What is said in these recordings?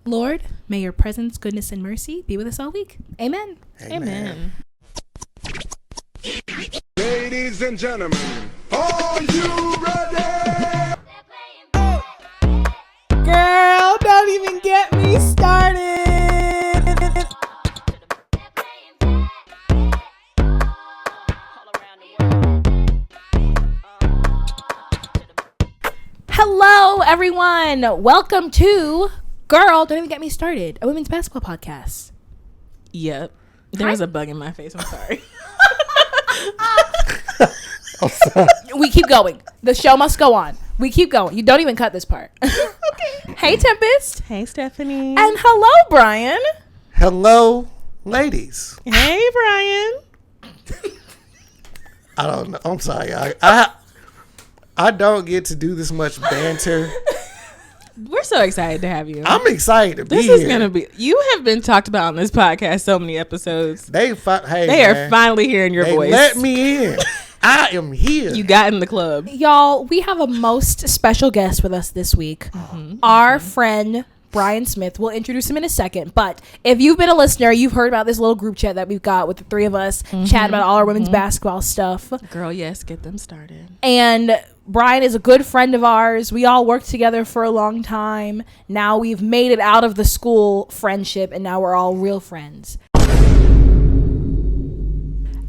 Lord, may your presence, goodness, and mercy be with us all week. Amen. Amen. Ladies and gentlemen, are you ready? Girl, don't even get me started. Hello, everyone. Welcome to Girl, Don't Even Get Me Started, a women's basketball podcast. Yep. There's a bug in my face. I'm sorry. We keep going. The show must go on. We keep going. You don't even cut this part. Okay. Hey, Tempestt. Hey, Stephanie. And hello, Brian. Hello, ladies. Hey, Brian. I don't know. I'm sorry. I don't get to do this much banter. We're so excited to have you. I'm excited to be here. This is going to be... You have been talked about on this podcast so many episodes. They are finally hearing your voice. Let me in. I am here. You got in the club. Y'all, we have a most special guest with us this week. Our friend, Brian Smith. We'll introduce him in a second. But if you've been a listener, you've heard about this little group chat that we've got with the three of us, chat about all our women's basketball stuff. Girl, yes, get them started. And Brian is a good friend of ours. We all worked together for a long time. Now we've made it out of the school friendship, and now we're all real friends.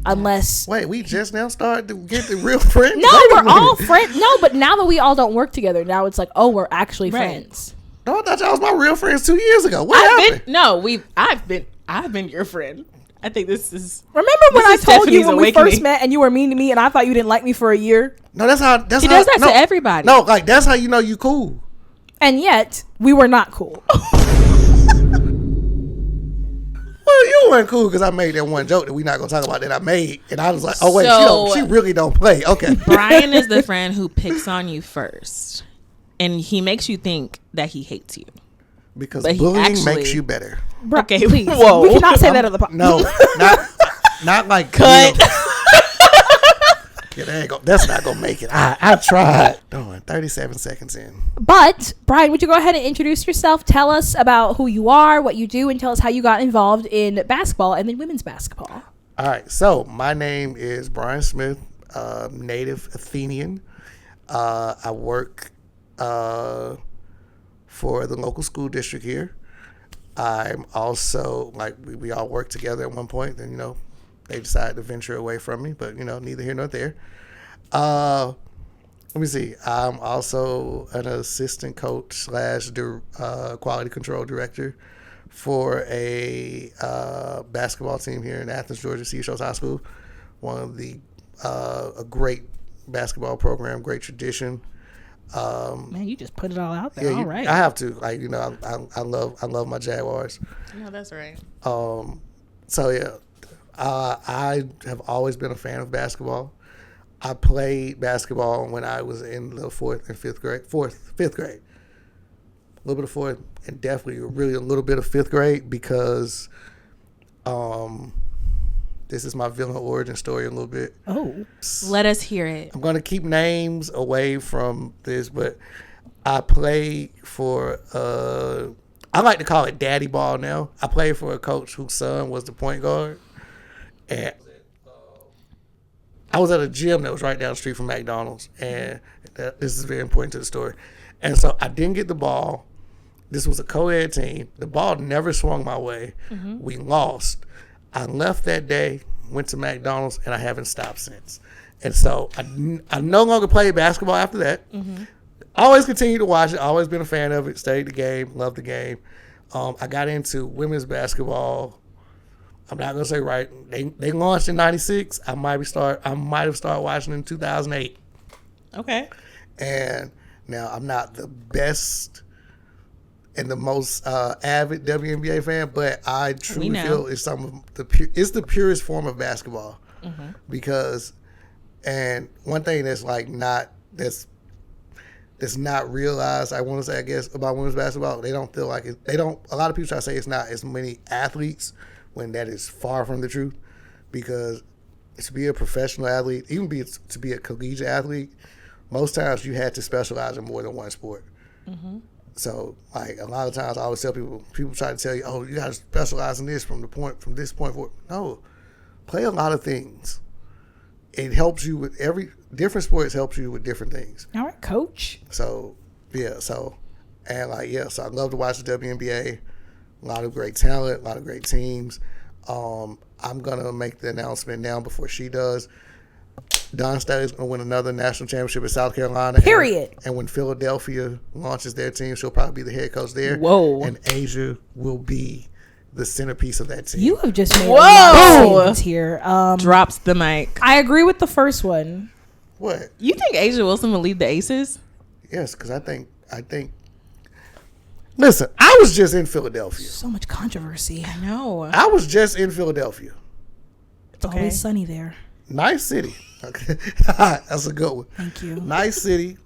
Unless... Wait, we just now started to get the real friends? No, we're all friends. No, but now that we all don't work together, now it's like, oh, we're actually friends. No, I thought y'all was my real friends 2 years ago. What happened? I've been your friend. I think this is... Remember when I told you when we awakening. first met and you were mean to me and I thought you didn't like me for a year? No, that's how... He does that to everybody. No, like, that's how you know you cool. And yet, we were not cool. Well, you weren't cool because I made that one joke that we're not going to talk about that I made. And I was like, oh, wait, she really don't play. Okay. Brian is the friend who picks on you first. And he makes you think that he hates you. Because bullying makes you better. Okay, please. Whoa. We cannot say that on the podcast. No, not like cut. Yeah, there you go. That's not gonna make it. I tried. 37 seconds in. But Brian, would you go ahead and introduce yourself? Tell us about who you are, what you do, and tell us how you got involved in basketball and then women's basketball. All right. So my name is Brian Smith, native Athenian. I work for the local school district here. I'm also, like, we all worked together at one point. Then, they decided to venture away from me. But, neither here nor there. Let me see. I'm also an assistant coach / quality control director for a basketball team here in Athens, Georgia, Seashore High School. One of the, a great basketball program, great tradition. Man, you just put it all out there. Yeah, all right. I have to. Like, I love my Jaguars. No, that's right. So yeah, I have always been a fan of basketball. I played basketball when I was in the fifth grade. A little bit of fourth, and definitely really a little bit of fifth grade because, this is my villain origin story a little bit. Oh. Let us hear it. I'm going to keep names away from this, but I played for, I like to call it daddy ball now. I played for a coach whose son was the point guard. And I was at a gym that was right down the street from McDonald's. And this is very important to the story. And so I didn't get the ball. This was a co-ed team. The ball never swung my way. Mm-hmm. We lost. I left that day, went to McDonald's, and I haven't stopped since. And so I no longer played basketball after that. Mm-hmm. Always continued to watch it. Always been a fan of it. Studied the game. Loved the game. I got into women's basketball. I'm not gonna say right. They launched in '96. I might have started watching in 2008. Okay. And now I'm not the best and the most avid WNBA fan, but I truly feel it's it's the purest form of basketball. Mm-hmm. Because, and one thing that's not realized, I want to say, I guess, about women's basketball, they don't feel like a lot of people try to say it's not as many athletes when that is far from the truth. Because to be a professional athlete, even to be a collegiate athlete, most times you had to specialize in more than one sport. Mm-hmm. So, like, a lot of times I always tell people try to tell you, oh, you got to specialize in this from this point forward. No, play a lot of things. It helps you with different sports helps you with different things. All right, coach. So, yeah, so I love to watch the WNBA. A lot of great talent, a lot of great teams. I'm going to make the announcement now before she does. Don Staley's going to win another national championship in South Carolina. Period. And when Philadelphia launches their team, she'll probably be the head coach there. Whoa. And Asia will be the centerpiece of that team. You have just made a lot of statements here. Drops the mic. I agree with the first one. What? You think Asia Wilson will lead the Aces? Yes, because I think. Listen, I was just in Philadelphia. So much controversy. I know. I was just in Philadelphia. It's always sunny there. Nice city. Okay. That's a good one. Thank you. Nice city.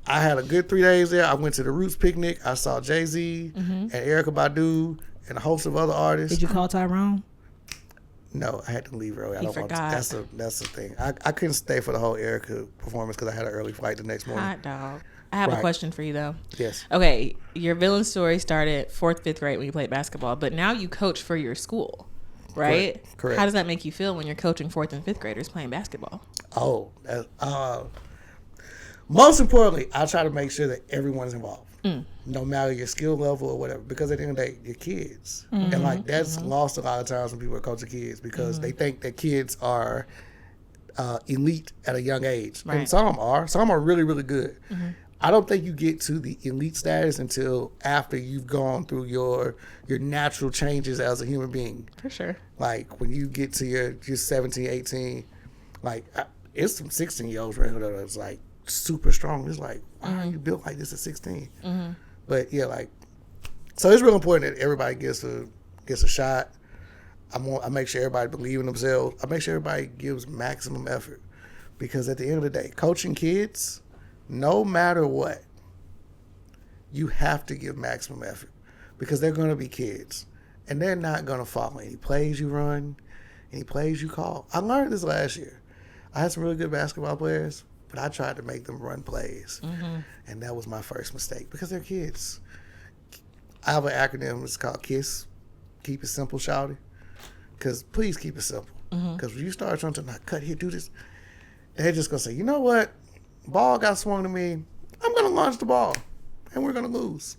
I had a good 3 days there. I went to the Roots picnic. I saw Jay-Z and Erykah Badu and a host of other artists. Did you call Tyrone? No, I had to leave early. I don't forgot. want to. That's the thing. I couldn't stay for the whole Erykah performance because I had an early flight the next morning. Hot dog. I have a question for you, though. Yes. Okay. Your villain story started 4th, 5th grade when you played basketball, but now you coach for your school, right? Correct. How does that make you feel when you're coaching 4th and 5th graders playing basketball? Oh, most importantly, I try to make sure that everyone's involved, no matter your skill level or whatever, because at the end of the day, you're kids. And like that's lost a lot of times when people are coaching kids because they think that kids are elite at a young age. Right. And some are really, really good. I don't think you get to the elite status until after you've gone through your natural changes as a human being. For sure. Like when you get to your 17, 18, like it's some 16-year-olds right here that's like super strong. It's like, why are you built like this at 16? But yeah, like, so it's real important that everybody gets a shot. I make sure everybody believes in themselves. I make sure everybody gives maximum effort because at the end of the day, coaching kids, no matter what, you have to give maximum effort because they're going to be kids and they're not going to follow any plays you run, any plays you call. I learned this last year. I had some really good basketball players, but I tried to make them run plays, and that was my first mistake because they're kids. I have an acronym. It's called KISS. Keep it simple, shawty. Because please keep it simple. Because when you start trying to not cut here, do this, they're just going to say, you know what? Ball got swung to me. I'm going to launch the ball, and we're going to lose.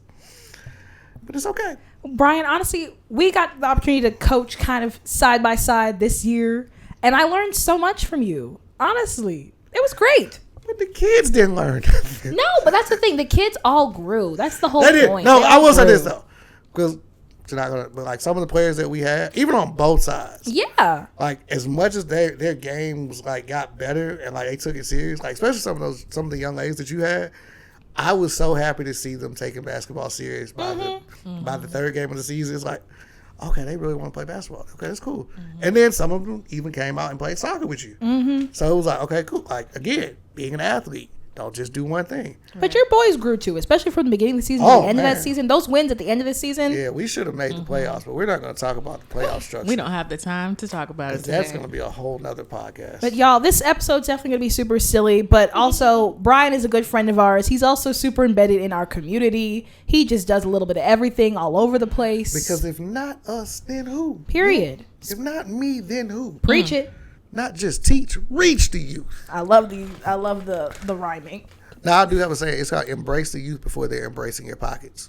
But it's okay. Brian, honestly, we got the opportunity to coach kind of side by side this year, and I learned so much from you. Honestly, it was great. But the kids didn't learn. No, but that's the thing. The kids all grew. That's the whole point. No, They I all will say grew. this, though. Because you're not gonna, but like some of the players that we had, even on both sides, Yeah. like as much as their game was like got better and like they took it serious, like especially some of the young ladies that you had, I was so happy to see them taking basketball serious by the third game of the season. It's like, okay, they really want to play basketball. Okay, that's cool. And then some of them even came out and played soccer with you. So it was like, okay, cool. Like again, being an athlete, don't just do one thing. But your boys grew too, especially from the beginning of the season to the end of that season. Those wins at the end of the season. Yeah, we should have made the playoffs, but we're not going to talk about the playoff structure. We don't have the time to talk about it today. That's going to be a whole nother podcast. But y'all, this episode's definitely going to be super silly, but also Brian is a good friend of ours. He's also super embedded in our community. He just does a little bit of everything all over the place. Because if not us, then who? Period. If not me, then who? Preach it. Not just teach, reach the youth. I love the rhyming. Now I do have a saying. It's called embrace the youth before they're embracing your pockets.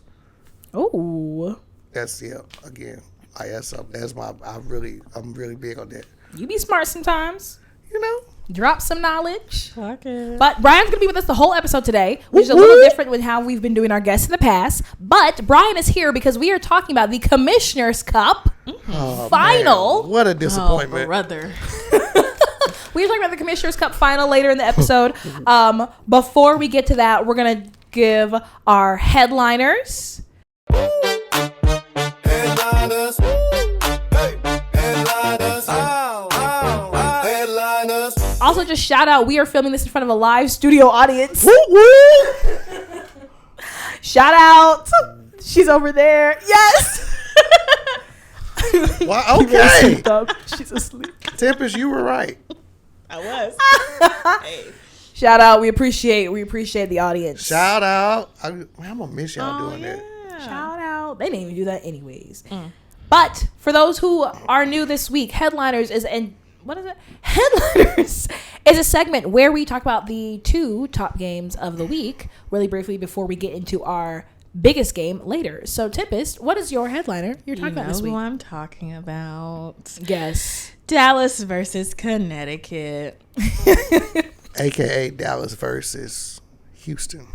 Oh. That's again. I'm really big on that. You be smart sometimes. You know. Drop some knowledge. Okay. But Brian's going to be with us the whole episode today, which is a little different with how we've been doing our guests in the past. But Brian is here because we are talking about the Commissioner's Cup final. Man, what a disappointment. Oh, brother. We're talking about the Commissioner's Cup final later in the episode. Before we get to that, we're going to give our headliners. Headliners. Hey, headliners. Headliners. Also, just shout out, we are filming this in front of a live studio audience. Woo woo. Shout out. She's over there. Yes. Well, okay. She's asleep. Tempest, you were right. I was. Hey. Shout out. We appreciate the audience. Shout out. I'm gonna miss y'all doing that. Shout out. They didn't even do that anyways. But for those who are new this week, Headliners is Headliners is a segment where we talk about the 2 top games of the week really briefly before we get into our biggest game later. So, Tempestt, what is your headliner you're talking about this week? Who I'm talking about? Yes. Dallas versus Connecticut. AKA Dallas versus Houston.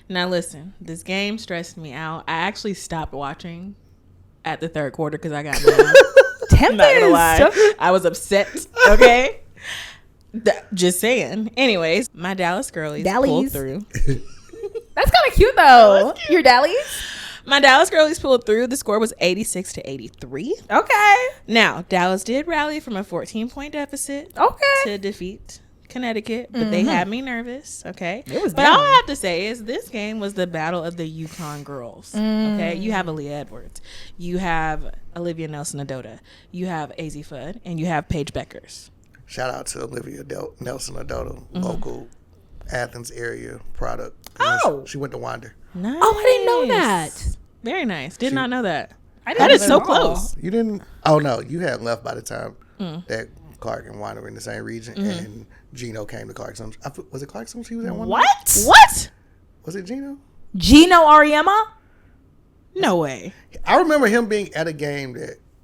Now listen, this game stressed me out. I actually stopped watching at the third quarter because I got mad. I'm not gonna lie. I was upset. Okay. Just saying. Anyways, my Dallas girlies pulled through. That's kind of cute though. Your Dallies? My Dallas girlies pulled through. The score was 86-83. Okay. Now, Dallas did rally from a 14-point deficit to defeat Connecticut, but they had me nervous. Okay. But all I have to say is this game was the battle of the UConn girls. Okay. You have Aaliyah Edwards. You have Olivia Nelson-Adota. You have AZ Fudd. And you have Paige Beckers. Shout out to Olivia Nelson-Adota, local Athens area product. She went to Wander. Nice. Oh, I didn't know that. Very nice. Did not know that. That is so close. You didn't? Oh, no. You had left by the time that Clark and Wander were in the same region, and Gino came to Clarkson. Was it Clarkson? She was at one. What? Was it Gino? Gino Ariema? No way. I remember him being at a game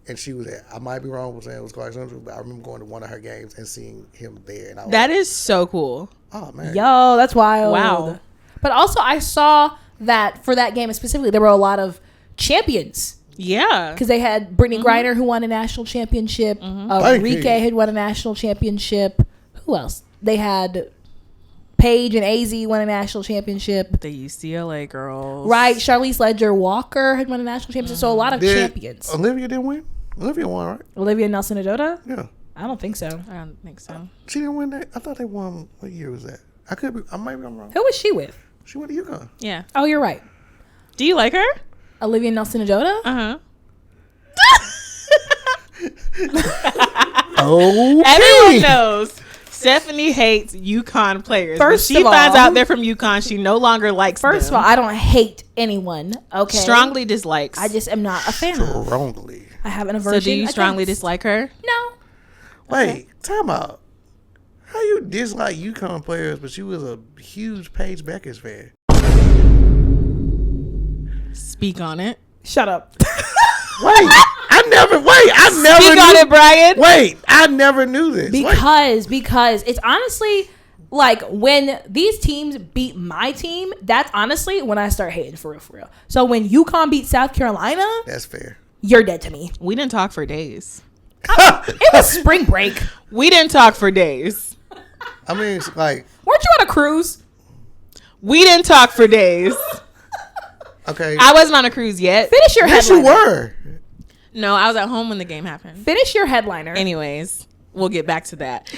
and she was at. I might be wrong with saying it was Clarkson, but I remember going to one of her games and seeing him there. And that is so cool. Oh, man. Yo, that's wild. Wow. But also, I saw that for that game specifically, there were a lot of champions. Yeah. Because they had Brittany Griner, who won a national championship. Enrique had won a national championship. Who else? They had Paige and AZ won a national championship. The UCLA girls. Right. Charlize Ledger Walker had won a national championship. So a lot of champions. Olivia didn't win? Olivia won, right? Olivia Nelson-Adota? Yeah. I don't think so. I don't think so. She didn't win that? I thought they won. What year was that? Maybe I'm wrong. Who was she with? She went to UConn. Yeah. Oh, you're right. Do you like her? Olivia Nelson-Adota? Uh-huh. Oh, everyone knows Stephanie hates UConn players. First when she of all, finds out they're from UConn, she no longer likes First them. of all, I don't hate anyone. Okay. Strongly dislikes. I just am not a fan of. Strongly. I have an aversion. So do you strongly dislike her? No. Wait, time out. How you dislike UConn players, but you was a huge Paige Beckers fan? Speak on it. Shut up. Wait, I never Speak on it, Brian. Wait, I never knew this. Because it's honestly like when these teams beat my team, that's honestly when I start hating for real. So when UConn beat South Carolina, That's fair. You're dead to me. We didn't talk for days. It was spring break. We didn't talk for days. I mean, it's like, Weren't you on a cruise? We didn't talk for days. okay. I wasn't on a cruise yet. Finish your Yes, headliner. you were. No, I was at home when the game happened. Finish your headliner. Anyways, we'll get back to that.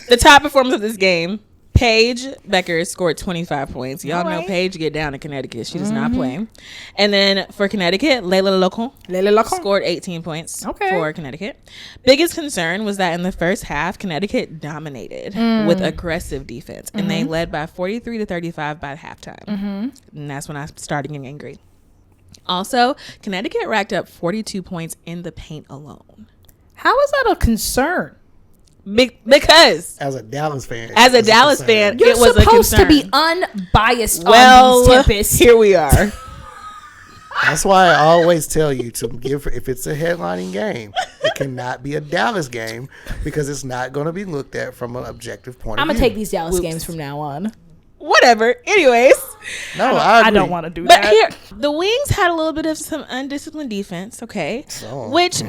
The top performance of this game, Paige Beckers scored 25 points. Y'all know Paige get down in Connecticut. She does not play. And then for Connecticut, Layla Locon scored 18 points for Connecticut. Biggest concern was that in the first half, Connecticut dominated with aggressive defense. And they led by 43-35 by halftime. And that's when I started getting angry. Also, Connecticut racked up 42 points in the paint alone. How is that a concern? Because As a Dallas fan, it was a supposed concern. to be unbiased Well, on these Tempest. here we are. That's why I always tell you to give, if it's a headlining game, it cannot be a Dallas game because it's not going to be looked at from an objective point I'm of going view. to take these Dallas games from now on. Whatever. Anyways. No, I don't want to do But that. here, the Wings had a little bit of some undisciplined defense, okay? So. Which,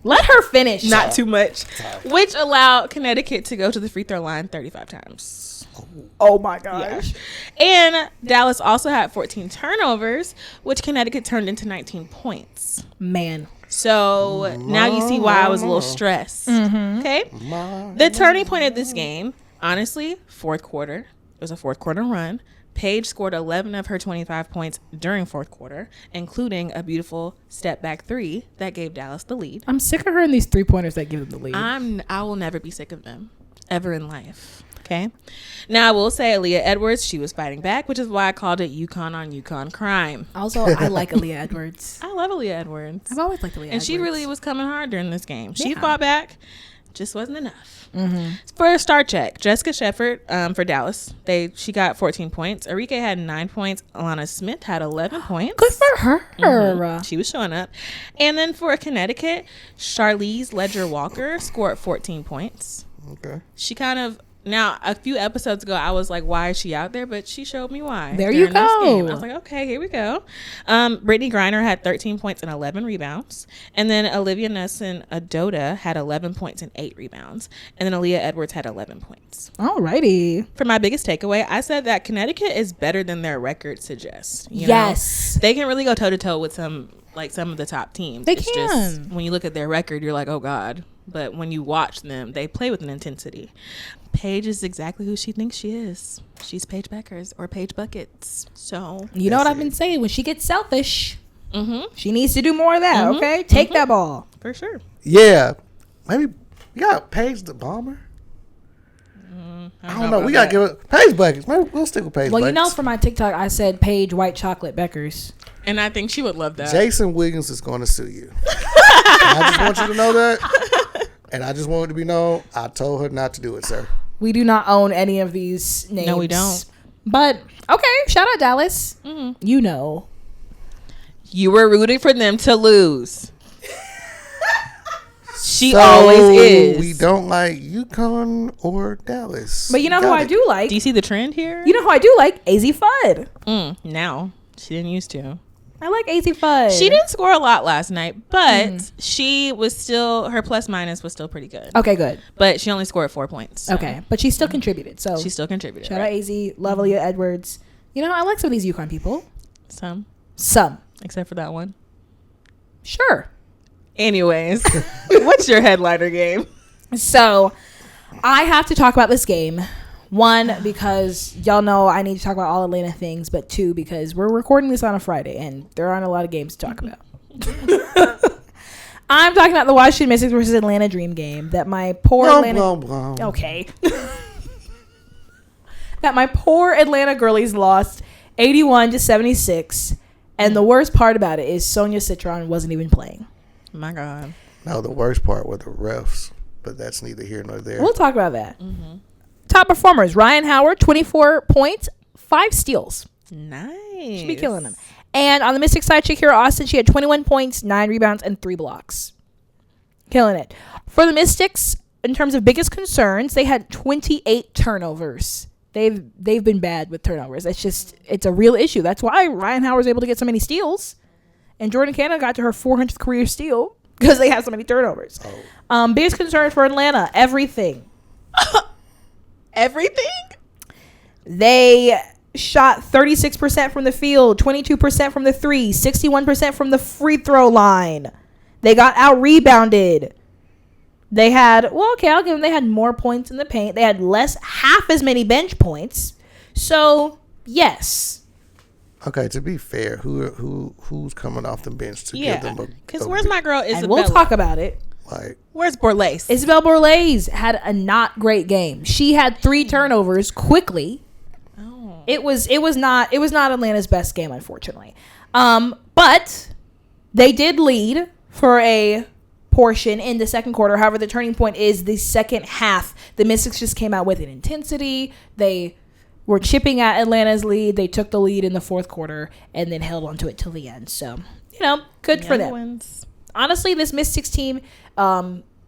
Let her finish. not too much, which allowed Connecticut to go to the free throw line 35 times. Oh my gosh. And Dallas also had 14 turnovers, which Connecticut turned into 19 points. Man. So now you see why I was a little stressed. Okay? The turning point of this game, honestly, fourth quarter. It was a fourth quarter run. Paige scored 11 of her 25 points during fourth quarter, including a beautiful step back three that gave Dallas the lead. I'm sick of her in these 3-pointers that give them the lead. I will never be sick of them, ever in life. Okay. Now I will say Aaliyah Edwards, she was fighting back, which is why I called it UConn on UConn crime. Also, I like Aaliyah Edwards. I love Aaliyah Edwards. I've always liked Aaliyah Edwards. And she really was coming hard during this game. She Yeah. fought back, just wasn't enough. For a star check, Jessica Shepard for Dallas, she got 14 points. Arike had 9 points. Alana Smith had 11 points. Good for her. She was showing up. And then for Connecticut, Charlize Ledger Walker scored 14 points. Okay. She kind of, now a few episodes ago I was like, why is she out there? But she showed me why. There you during this go. game. I was like, okay, here we go. Brittany Griner had 13 points and 11 rebounds. And then Olivia Nelson-Adota had 11 points and 8 rebounds. And then Aaliyah Edwards had 11 points. Alrighty. For my biggest takeaway, I said that Connecticut is better than their record suggests. You Yes. know? They can really go toe to toe with some of the top teams. They It's can. just, when you look at their record, you're like, oh God. But when you watch them, they play with an intensity. Paige is exactly who she thinks she is. She's Paige Beckers or Paige Buckets. So You know what I've been saying? When she gets selfish, mm-hmm, she needs to do more of that, okay? Take that ball. for sure. Yeah. Maybe you got Paige the Bomber. I don't know. We got to give it Paige Buckets. Maybe we'll stick with Paige Well, Buckets. you know, for my TikTok, I said Paige White Chocolate Beckers. And I think she would love that. Jason Williams is going to sue you. I just want you to know that. And I just want it to be known, I told her not to do it, sir. We do not own any of these names. No, we don't. But, okay, shout out Dallas. You know. You were rooting for them to lose. She So, always is. We don't like UConn or Dallas. But you know who Got I it. do like? Do you see the trend here? You know who I do like? AZ Fudd. Now. She didn't used to. I like AZ Fudd. She didn't score a lot last night, but she was still, her plus minus was still pretty good. Okay, good. But she only scored 4 points. So Okay, but she still contributed. So she still contributed. shout right? out AZ, love Aaliyah Edwards. You know, I like some of these UConn people. Some, except for that one. Sure. Anyways, what's your headliner game? So I have to talk about this game. One, because y'all know I need to talk about all Atlanta things, but two, because we're recording this on a Friday and there aren't a lot of games to talk about. I'm talking about the Washington Mystics versus Atlanta Dream game that my poor Atlanta Okay. that my poor Atlanta girlies lost 81-76. And the worst part about it is Sonia Citron wasn't even playing. My God. No, the worst part were the refs, but that's neither here nor there. We'll talk about that. Top performers: Ryan Howard, 24 points, 5 steals. Nice. Should be killing them. And on the Mystics side, Shakira Austin, she had 21 points, 9 rebounds, and 3 blocks. Killing it. For the Mystics, in terms of biggest concerns, they had 28 turnovers. They've been bad with turnovers. It's a real issue. That's why Ryan Howard was able to get so many steals. And Jordan Cannon got to her 400th career steal because they had so many turnovers. Biggest concern for Atlanta, everything. Everything? They shot 36% from the field, 22% from the three, 61% from the free throw line. They got out rebounded. They had, well, okay, I'll give them, they had more points in the paint. They had half as many bench points. So, yes. Okay, to be fair, who's coming off the bench to give them a... Because where's my girl Isabella? And we'll talk about it. Like, Where's Borlase? Isabel Borlase had a not great game. She had 3 turnovers quickly. Oh. It was not Atlanta's best game, unfortunately. But they did lead for a portion in the second quarter. However, the turning point is the second half. The Mystics just came out with an intensity. They were chipping at Atlanta's lead. They took the lead in the fourth quarter and then held on to it till the end. So, good for them. Wins. Honestly, this Mystics team,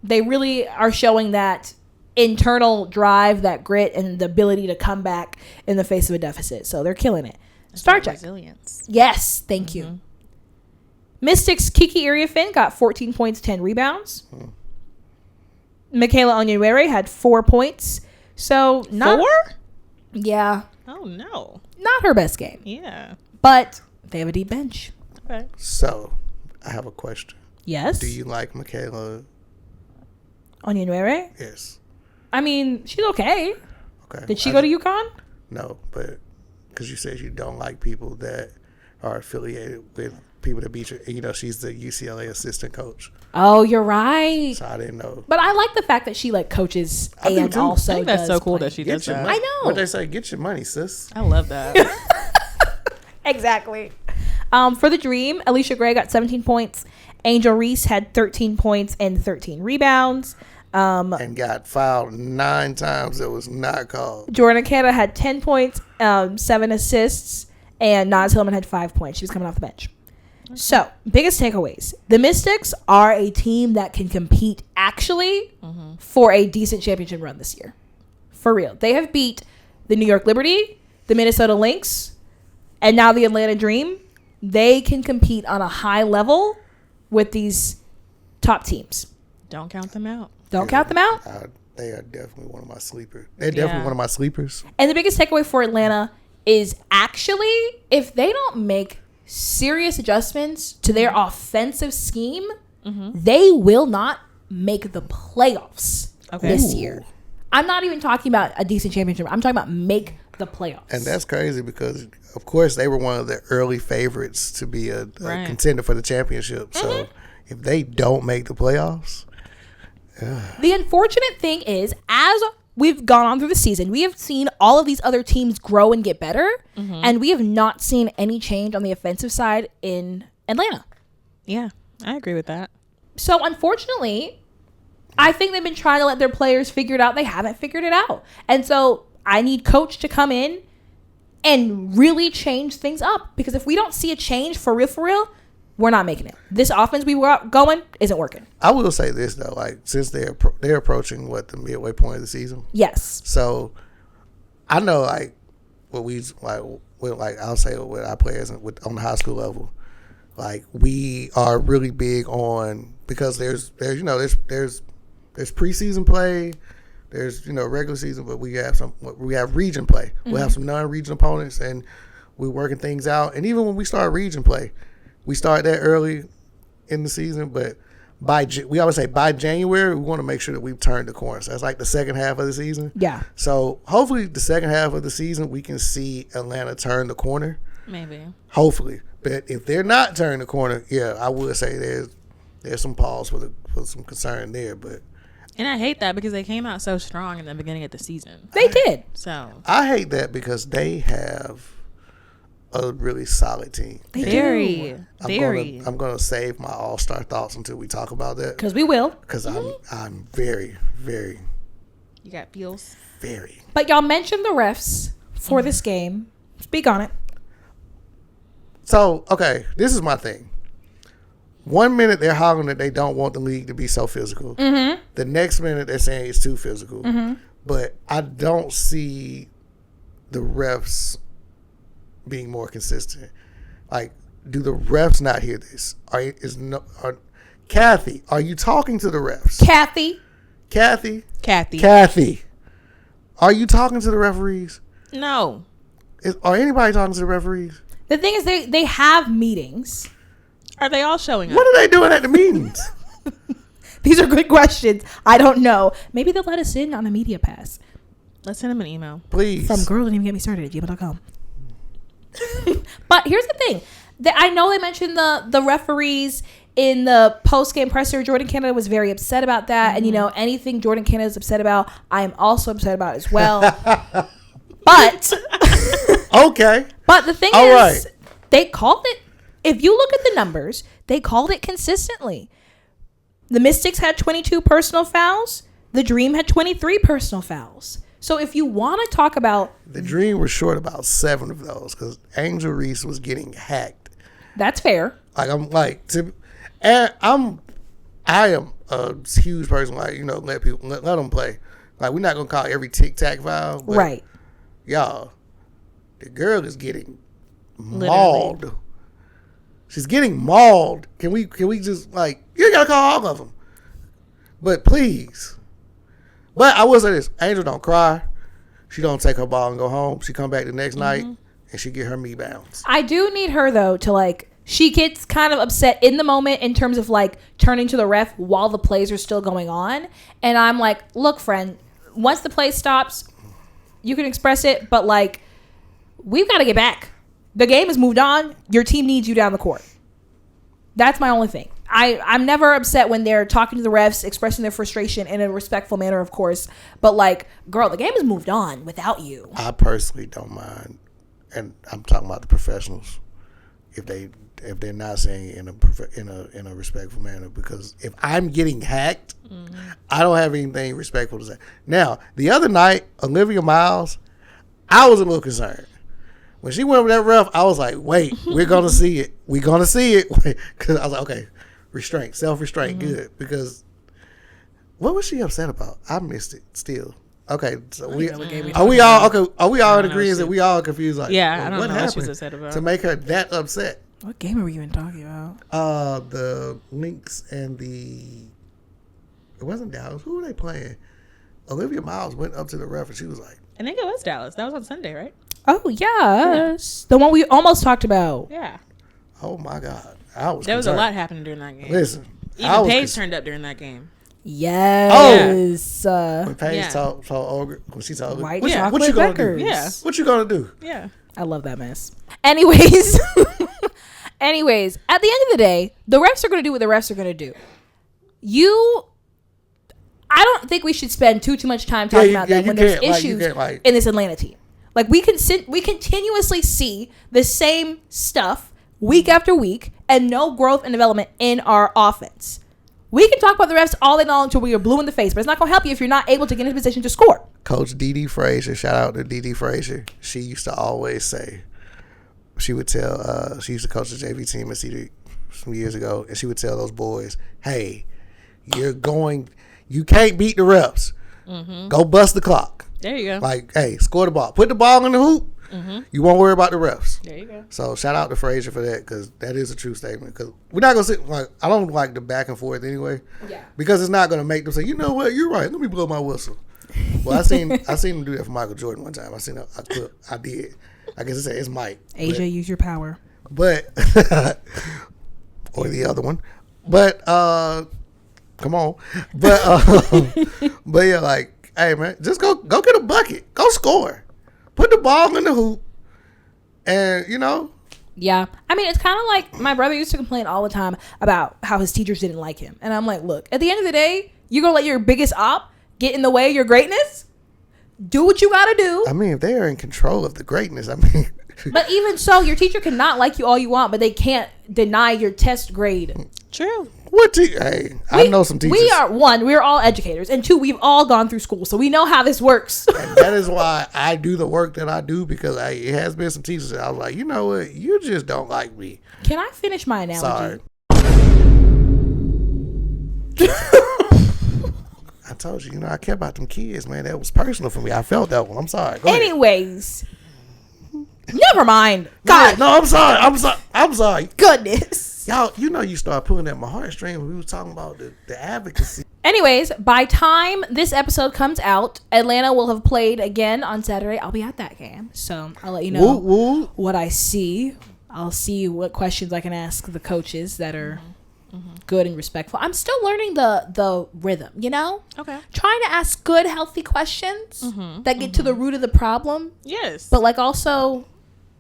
they really are showing that internal drive, that grit, and the ability to come back in the face of a deficit. So they're killing it. Star check. Resilience. Yes, thank you. Mystics' Kiki Iriafin got 14 points, 10 rebounds. Michaela Onyenwere had 4 points. So not 4? Yeah, Oh no. not her best game, Yeah. but they have a deep bench. Okay. so, I have a question. Yes. Do you like Michaela? Onyenwere? Yes. I mean, she's okay. Okay. Did she go to UConn? No, but because you said you don't like people that are affiliated with people that beat you. She's the UCLA assistant coach. Oh, you're right. So I didn't know. But I like the fact that she like coaches I do and too. also I think that's does so cool play. that she does that. I know. What they say? Get your money, sis. I love that. Exactly. For the Dream, Alicia Gray got 17 points. Angel Reese had 13 points and 13 rebounds. And got fouled 9 times. That was not called. Jordan Canada had 10 points, 7 assists, and Naz Hillman had 5 points. She was coming off the bench. Okay. So, biggest takeaways. The Mystics are a team that can compete actually for a decent championship run this year. For real. They have beat the New York Liberty, the Minnesota Lynx, and now the Atlanta Dream. They can compete on a high level with these top teams. Don't count them out. Don't count them out. They are definitely one of my sleepers. They're definitely one of my sleepers. And the biggest takeaway for Atlanta is actually if they don't make serious adjustments to their offensive scheme, they will not make the playoffs this year. I'm not even talking about a decent championship. I'm talking about make the playoffs. And that's crazy because, of course, they were one of the early favorites to be a contender for the championship. So if they don't make the playoffs... The unfortunate thing is, as we've gone on through the season, we have seen all of these other teams grow and get better, and we have not seen any change on the offensive side in Atlanta. Yeah, I agree with that. So, unfortunately, I think they've been trying to let their players figure it out. They haven't figured it out. And so, I need Coach to come in and really change things up. Because if we don't see a change for real, we're not making it. This offense we were going isn't working. I will say this though, like since they're approaching the midway point of the season. Yes. So I know like what we like I'll say with our players on the high school level, like we are really big on because there's preseason play, there's regular season, but we have region play. We'll have some non-region opponents and we're working things out. And even when we start region play. We start that early in the season, but we always say by January, we want to make sure that we've turned the corner. So that's like the second half of the season. Yeah. So hopefully the second half of the season, we can see Atlanta turn the corner. Maybe. Hopefully. But if they're not turning the corner, I would say there's some pause for some concern there. But and I hate that because they came out so strong in the beginning of the season. They did. So I hate that because they have a really solid team. Very. I'm gonna save my all-star thoughts until we talk about that. Because we will. Because I'm very, very. You got feels. Very. But y'all mentioned the refs for this game. Speak on it. So okay, this is my thing. 1 minute they're hollering that they don't want the league to be so physical. The next minute they're saying it's too physical. But I don't see the refs being more consistent. Like, do the refs not hear this? Kathy, are you talking to the refs? Kathy, are you talking to the referees? No. Are anybody talking to the referees? The thing is, they have meetings. Are they all showing up? What are they doing at the meetings? These are good questions. I don't know. Maybe they'll let us in on a media pass. Let's send them an email. Please. From girl, don't even get me started at gmail.com. But here's the thing. I know they mentioned the referees in the post-game presser. Jordan Canada was very upset about that. And, anything Jordan Canada is upset about, I am also upset about as well. But. Okay. But the thing is, they called it. If you look at the numbers, they called it consistently. The Mystics had 22 personal fouls. The Dream had 23 personal fouls. So if you want to talk about... The Dream was short about 7 of those because Angel Reese was getting hacked. That's fair. Like, I am a huge person, like, let them play. Like, we're not going to call every tic-tac foul. But right. Y'all, the girl is getting mauled. Literally. She's getting mauled. Can we just, like, you ain't got to call all of them. But please... But I will say this, Angel don't cry. She don't take her ball and go home. She come back the next night and she get her rebounds. I do need her though to she gets kind of upset in the moment in terms of turning to the ref while the plays are still going on. And I'm like, look, friend, once the play stops, you can express it, but we've got to get back. The game has moved on. Your team needs you down the court. That's my only thing. I'm never upset when they're talking to the refs, expressing their frustration in a respectful manner, of course. But like, girl, the game has moved on without you. I personally don't mind, and I'm talking about the professionals, if they're not saying it in a respectful manner, because if I'm getting hacked, I don't have anything respectful to say. Now, the other night, Olivia Miles, I was a little concerned. When she went with that ref, I was like, wait, we're going to see it. We're going to see it. Because I was like, okay, restraint, self-restraint, good. Because what was she upset about? I missed it still. Okay, so are we all in agreement that we all confused? Like, yeah, I don't what know happened what she's upset about to make her that upset? What game are we even talking about? The Lynx and it wasn't Dallas. Who were they playing? Olivia Miles went up to the ref and she was like, I think it was Dallas. That was on Sunday, right? Oh, yes. The one we almost talked about. Yeah. oh my God. There was a lot happening during that game. Listen. Even Paige turned up during that game. Yes. When Paige told Ogre, when she told White what chocolate you gonna Beckers. do? Yeah. What you gonna do? Yeah. I love that mess. Anyways, at the end of the day, the refs are going to do what the refs are going to do. I don't think we should spend too much time talking about them when there's issues in this Atlanta team. Like, we continuously see the same stuff week after week and no growth and development in our offense. We can talk about the refs all day long until we are blue in the face, but it's not going to help you if you're not able to get in a position to score. Coach Dee Frazier, shout out to Dee Frazier. She used to always say, she would tell, she used to coach the JV team at CD some years ago, and she would tell those boys, hey, you can't beat the refs. Go bust the clock. There you go. Like, hey, score the ball. Put the ball in the hoop. You won't worry about the refs. There you go. So shout out to Frazier for that, because that is a true statement. Because we're not gonna sit like, I don't like the back and forth anyway. Yeah. Because it's not gonna make them say, you know what, you're right. Let me blow my whistle. Well, I seen him do that for Michael Jordan one time. I did. I guess it's Mike. AJ, use your power. But or the other one. But come on. But yeah, like, hey man, just go get a bucket. Go score. Put the ball in the hoop. And Yeah. I mean, it's kind of like my brother used to complain all the time about how his teachers didn't like him. And I'm like, look, at the end of the day, you're going to let your biggest op get in the way of your greatness? Do what you got to do. I mean, if they are in control of the greatness, I mean. But even so, your teacher cannot like you all you want, but they can't deny your test grade. True. I know some teachers. We're all educators. And two, we've all gone through school, so we know how this works. And that is why I do the work that I do, because it has been some teachers that I was like, you know what? You just don't like me. Can I finish my analogy? Sorry. I told you, I care about them kids, man. That was personal for me. I felt that one. I'm sorry. Go Anyways. Never mind. God. No, I'm sorry. Goodness. Y'all, you start pulling at my heartstring when we were talking about the advocacy. Anyways, by time this episode comes out, Atlanta will have played again on Saturday. I'll be at that game. So I'll let you know what I see. I'll see what questions I can ask the coaches that are good and respectful. I'm still learning the rhythm, Okay. Trying to ask good, healthy questions that get to the root of the problem. Yes. But like also,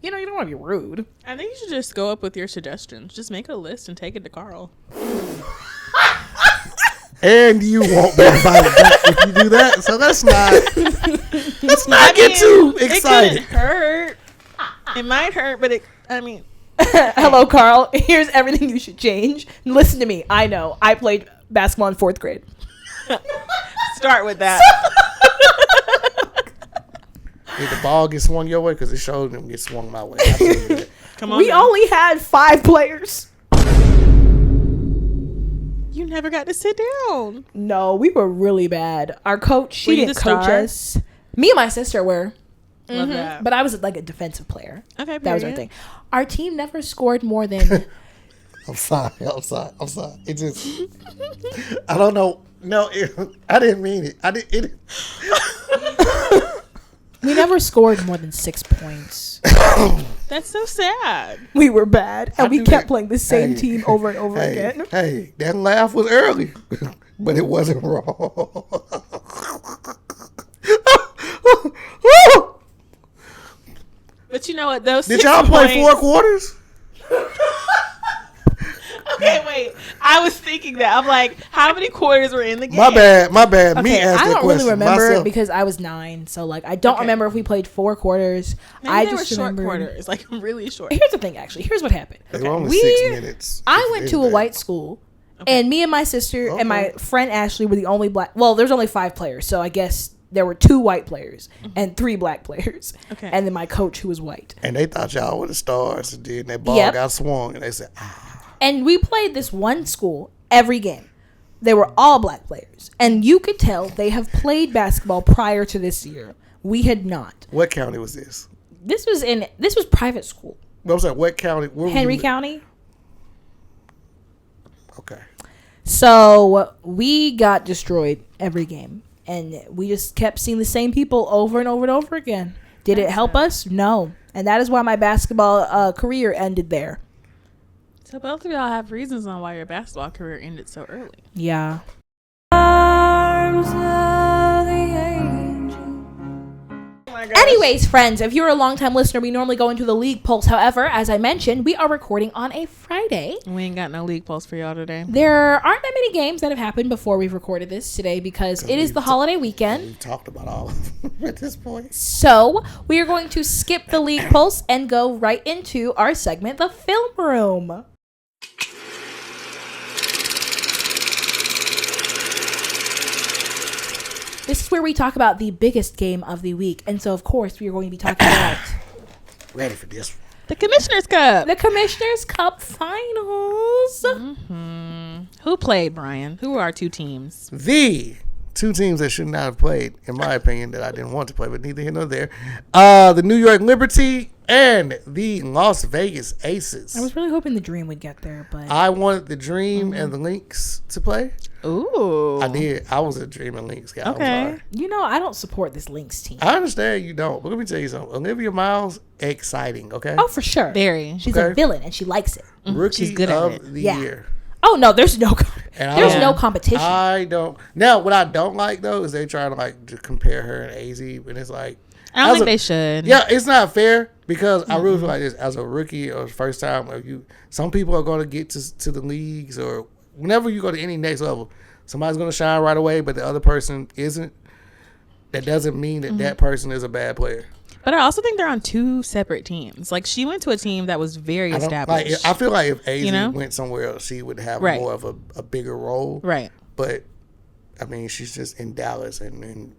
you don't want to be rude. I think you should just go up with your suggestions. Just make a list and take it to Carl. And you won't be invited back if you do that. So let's not get too excited. It couldn't hurt. It might hurt, but Hello, Carl. Here's everything you should change. Listen to me. I know. I played basketball in 4th grade. Start with that. Did the ball get swung your way? Because it showed them get swung my way. Come on. We only had 5 players. You never got to sit down. No, we were really bad. Our coach, she didn't coach us. Me and my sister were. Love that. But I was like a defensive player. Okay, that was our thing. Our team never scored more than. I'm sorry. It just. I don't know. No, I didn't mean it. We never scored more than 6 points. That's so sad. We were bad, and we kept playing the same team over and over again. Hey, that laugh was early, but it wasn't wrong. But you know what? Those did y'all play 4 quarters? Okay, Right. I was thinking that. I'm like, how many quarters were in the game? My bad. Me Okay, asked I that don't question. really remember myself. it because I was 9. So like, I don't remember if we played 4 quarters. Maybe I they just were short remembered- quarters, like really short. Here's the thing. Actually, here's what happened. They were only We- 6 minutes. I went to a white school, and me and my sister and my friend Ashley were the only black. Well, there's only 5 players, so I guess there were 2 white players and 3 black players. Okay. And then my coach, who was white. And they thought y'all were the stars, and then that ball Yep. got swung, and they said, "Ah." And we played this one school every game. They were all black players, and you could tell they have played basketball prior to this year. We had not. What county was this? This was private school, No, I'm saying, what county? Where were Henry you? County. Okay. So we got destroyed every game, and we just kept seeing the same people over and over and over again. Did it help us? No. And that is why my basketball career ended there. So both of y'all have reasons on why your basketball career ended so early. Yeah. Anyways, friends, if you're a longtime listener, we normally go into the league polls. However, as I mentioned, we are recording on a Friday. We ain't got no league polls for y'all today. There aren't that many games that have happened before we've recorded this today because it is the holiday weekend. We've talked about all of them at this point. So we are going to skip the league polls and go right into our segment, The Film Room. This is where we talk about the biggest game of the week. And so, of course, we are going to be talking about Ready for this one. The Commissioner's Cup. the Commissioner's Cup Finals. Who played, Brian? Who were our 2 teams? The 2 teams that should not have played, in my opinion, that I didn't want to play, but neither here nor there. The New York Liberty and the Las Vegas Aces. I was really hoping the Dream would get there, but I wanted the Dream and the Lynx to play. Ooh. I did. I was a Dream and Lynx guy. Okay. I don't support this Lynx team. I understand you don't, but let me tell you something. Olivia Miles, exciting, okay? Oh, for sure. Very. She's Okay. a villain and she likes it. Rookie she's good at of it. the Yeah. year. Oh no, there's no And there's I no don't- competition. I don't. Now, what I don't like, though, is they try to, like, to compare her and AZ, and it's like... I don't as think a- they should. Yeah, it's not fair because I really feel like this as a rookie or first time. Like some people are going to get to the leagues or whenever you go to any next level, somebody's going to shine right away, but the other person isn't. That doesn't mean that that person is a bad player. But I also think they're on 2 separate teams. Like, she went to a team that was very I established. feel like if AZ You know? went somewhere else, she would have Right. more of a bigger role. Right. But I mean, she's just in Dallas, and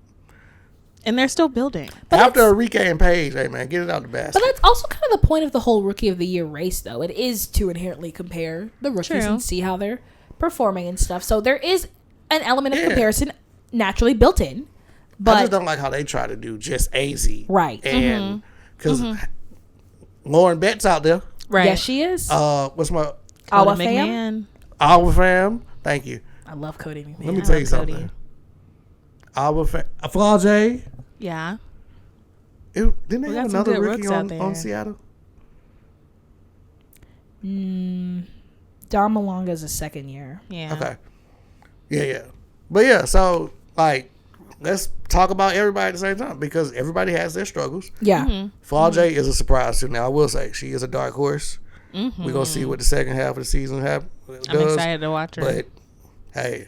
And they're still building. after Enrique and Paige, hey man, get it out the basket. But that's also kind of the point of the whole Rookie of the Year race, though. It is to inherently compare the rookies True. and see how they're performing and stuff. So there is an element of Yeah. comparison naturally built in. I But just don't like how they try to do just AZ. Right. And because Lauren Betts out there. Right. yes, she is. What's my Awa Cody fam. McMahon. Alva fam? Thank you. I love Cody McMahon. Let me I tell you love Cody. something. Alva fam. Flaujae. Yeah. Didn't they We have got some another good rookie rooks out on there. Seattle? Dom Malonga's a second year. Yeah. Okay. Yeah. But yeah, so like, let's talk about everybody at the same time because everybody has their struggles. Yeah. Flaujae is a surprise too. Now I will say she is a dark horse. We're gonna see what the second half of the season does. I'm excited to watch her. But hey,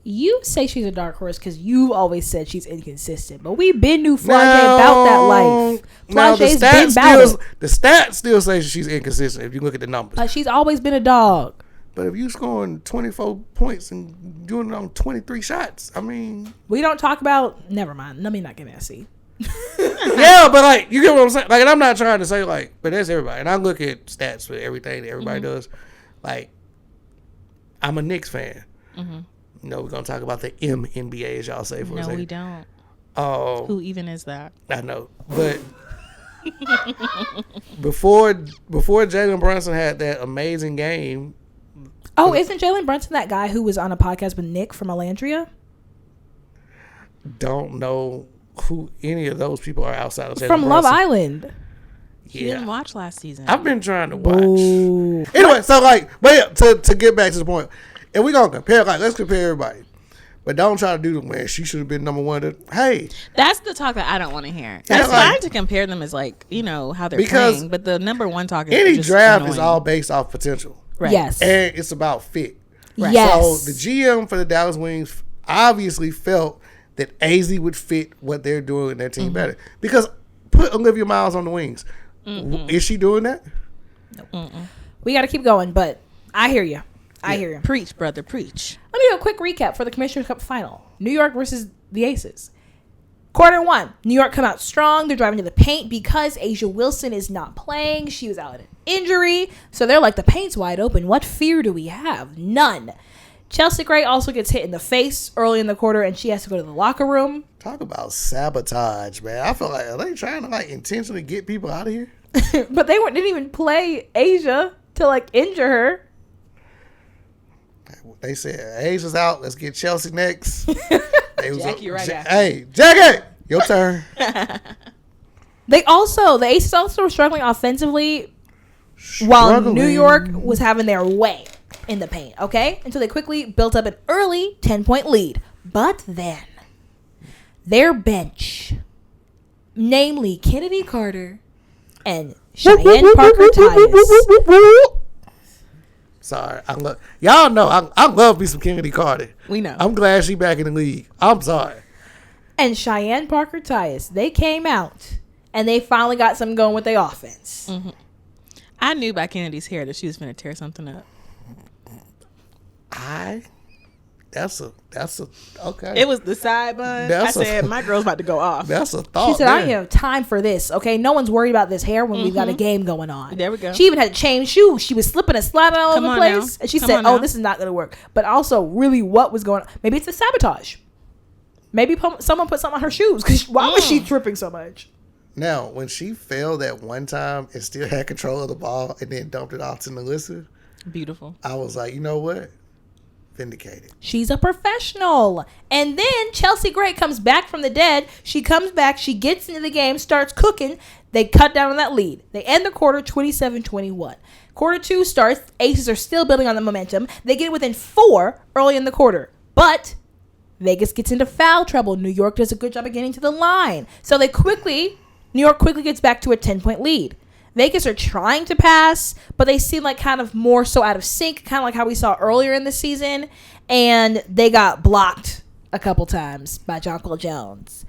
You say she's a dark horse because you've always said she's inconsistent, but we been knew Flaujae about that life. Now Flaujae's been about the stats still say she's inconsistent if you look at the numbers. it. She's always been a dog. But if you scoring 24 points and doing it on 23 shots, I mean, We don't talk about. Never mind. Let me not get messy. yeah, but like you get what I'm saying. Like, and I'm not trying to say like, but that's everybody. And I look at stats for everything that everybody does. Like, I'm a Knicks fan. You know, we're gonna talk about the MNBA as y'all say for a no, second. we don't. Oh, Who even is that? I know, but before Jalen Brunson had that amazing game. Oh, isn't Jalen Brunson that guy who was on a podcast with Nick from Alandria? Don't know who any of those people are outside of Jalen From Love Brunson. Island. You didn't Yeah, watch last season. I've been trying to watch. Ooh. Anyway, so like, but yeah, to get back to the point, and we're gonna compare, like, let's compare everybody, but don't try to do the man. She should have been number one. Hey, That's the talk that I don't want to hear. That's like- fine to compare them as like, you know, how they're Because playing, but the number one talk is any just draft annoying. is all based off potential. Right. Yes. And it's about fit. Right. Yes. So the GM for the Dallas Wings obviously felt that AZ would fit what they're doing in their team better. Because put Olivia Miles on the Wings. Is she doing that? We got to keep going, but I hear you. I hear you. Preach, brother, preach. Let me do a quick recap for the Commissioner's Cup final. New York versus the Aces. Quarter 1, New York come out strong. They're driving to the paint because Asia Wilson is not playing. She was out with an injury. So they're like, the paint's wide open. What fear do we have? None. Chelsea Gray also gets hit in the face early in the quarter, and she has to go to the locker room. Talk about sabotage, man. I feel like, are they trying to like intentionally get people out of here? But they didn't even play Asia to like injure her. They said, Asia's out. Let's get Chelsea next. Jackie, right after. Hey, Jackie, your turn. The Aces also were struggling offensively while New York was having their way in the paint, okay? Until they quickly built up an early 10-point lead. But then, their bench, namely Kennedy Carter and Cheyenne Parker-Tyus. Sorry, y'all know I love me some Kennedy Carter. We know. I'm glad she back in the league. I'm sorry. And Cheyenne Parker-Tyus, they came out and they finally got something going with their offense. Mm-hmm. I knew by Kennedy's hair that she was going to tear something up. That's a okay. It was the side bun. I said, my girl's about to go off. That's a thought. She said, I don't have time for this, okay? No one's worried about this hair when we've got a game going on. There we go. She even had to change shoes. She was slipping and sliding all over the place. Now. And she said, this is not going to work. But also, really, what was going on? Maybe it's the sabotage. Maybe someone put something on her shoes. Because why was she tripping so much? Now, when she fell that one time and still had control of the ball and then dumped it off to Melissa. Beautiful. I was like, you know what? Vindicated. She's a professional. And then Chelsea Gray comes back from the dead. She comes back. She gets into the game, starts cooking. They cut down on that lead. They end the quarter 27-21. Quarter 2 starts. Aces are still building on the momentum. They get within 4 early in the quarter. But Vegas gets into foul trouble. New York does a good job of getting to the line. So New York quickly gets back to a 10-point lead. Vegas are trying to pass, but they seem like kind of more so out of sync, kind of like how we saw earlier in the season. And they got blocked a couple times by Jonquil Jones.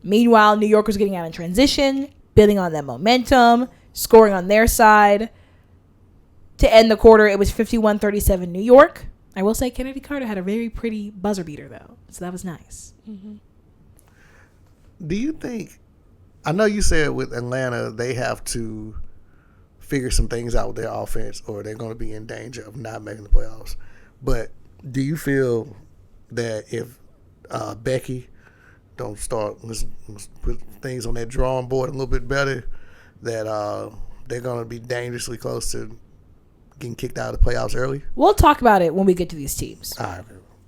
Meanwhile, New York was getting out in transition, building on that momentum, scoring on their side. To end the quarter, it was 51-37 New York. I will say Kennedy Carter had a very pretty buzzer beater, though. So that was nice. Mm-hmm. Do you think, I know you said with Atlanta, they have to figure some things out with their offense or they're going to be in danger of not making the playoffs. But do you feel that if Becky don't start, let's put things on that drawing board a little bit better, that they're going to be dangerously close to getting kicked out of the playoffs early? We'll talk about it when we get to these teams. All right.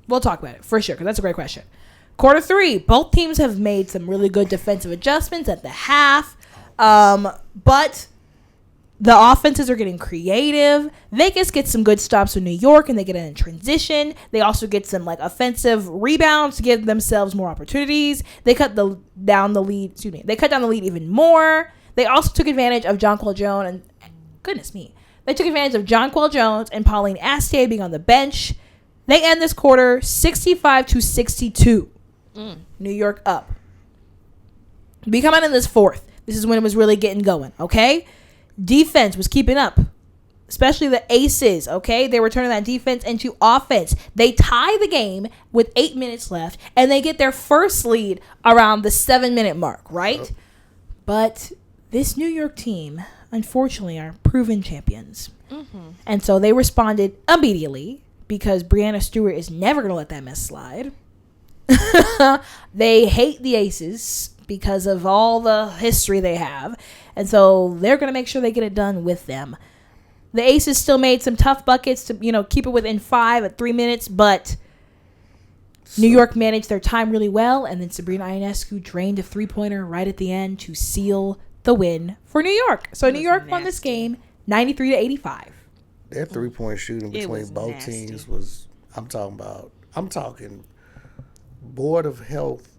We'll talk about it for sure, because that's a great question. Quarter 3, both teams have made some really good defensive adjustments at the half, but the offenses are getting creative. Vegas gets some good stops with New York, and they get in transition. They also get some like offensive rebounds to give themselves more opportunities. They cut down the lead even more. They also took advantage of Jonquil Jones and they took advantage of Jonquil Jones and Pauline Astier being on the bench. They end this quarter 65-62. New York up. We come out in this fourth. This is when it was really getting going, okay? Defense was keeping up, especially the Aces, okay? They were turning that defense into offense. They tie the game with 8 minutes left, and they get their first lead around the 7-minute mark, right? But this New York team, unfortunately, are proven champions. And so they responded immediately because Breanna Stewart is never going to let that mess slide. They hate the Aces because of all the history they have. And so they're going to make sure they get it done with them. The Aces still made some tough buckets to, keep it within 5 at 3 minutes, but New York managed their time really well. And then Sabrina Ionescu drained a 3-pointer right at the end to seal the win for New York. So New York won this game 93-85. Their 3-point shooting between both teams was, I'm talking Board of Health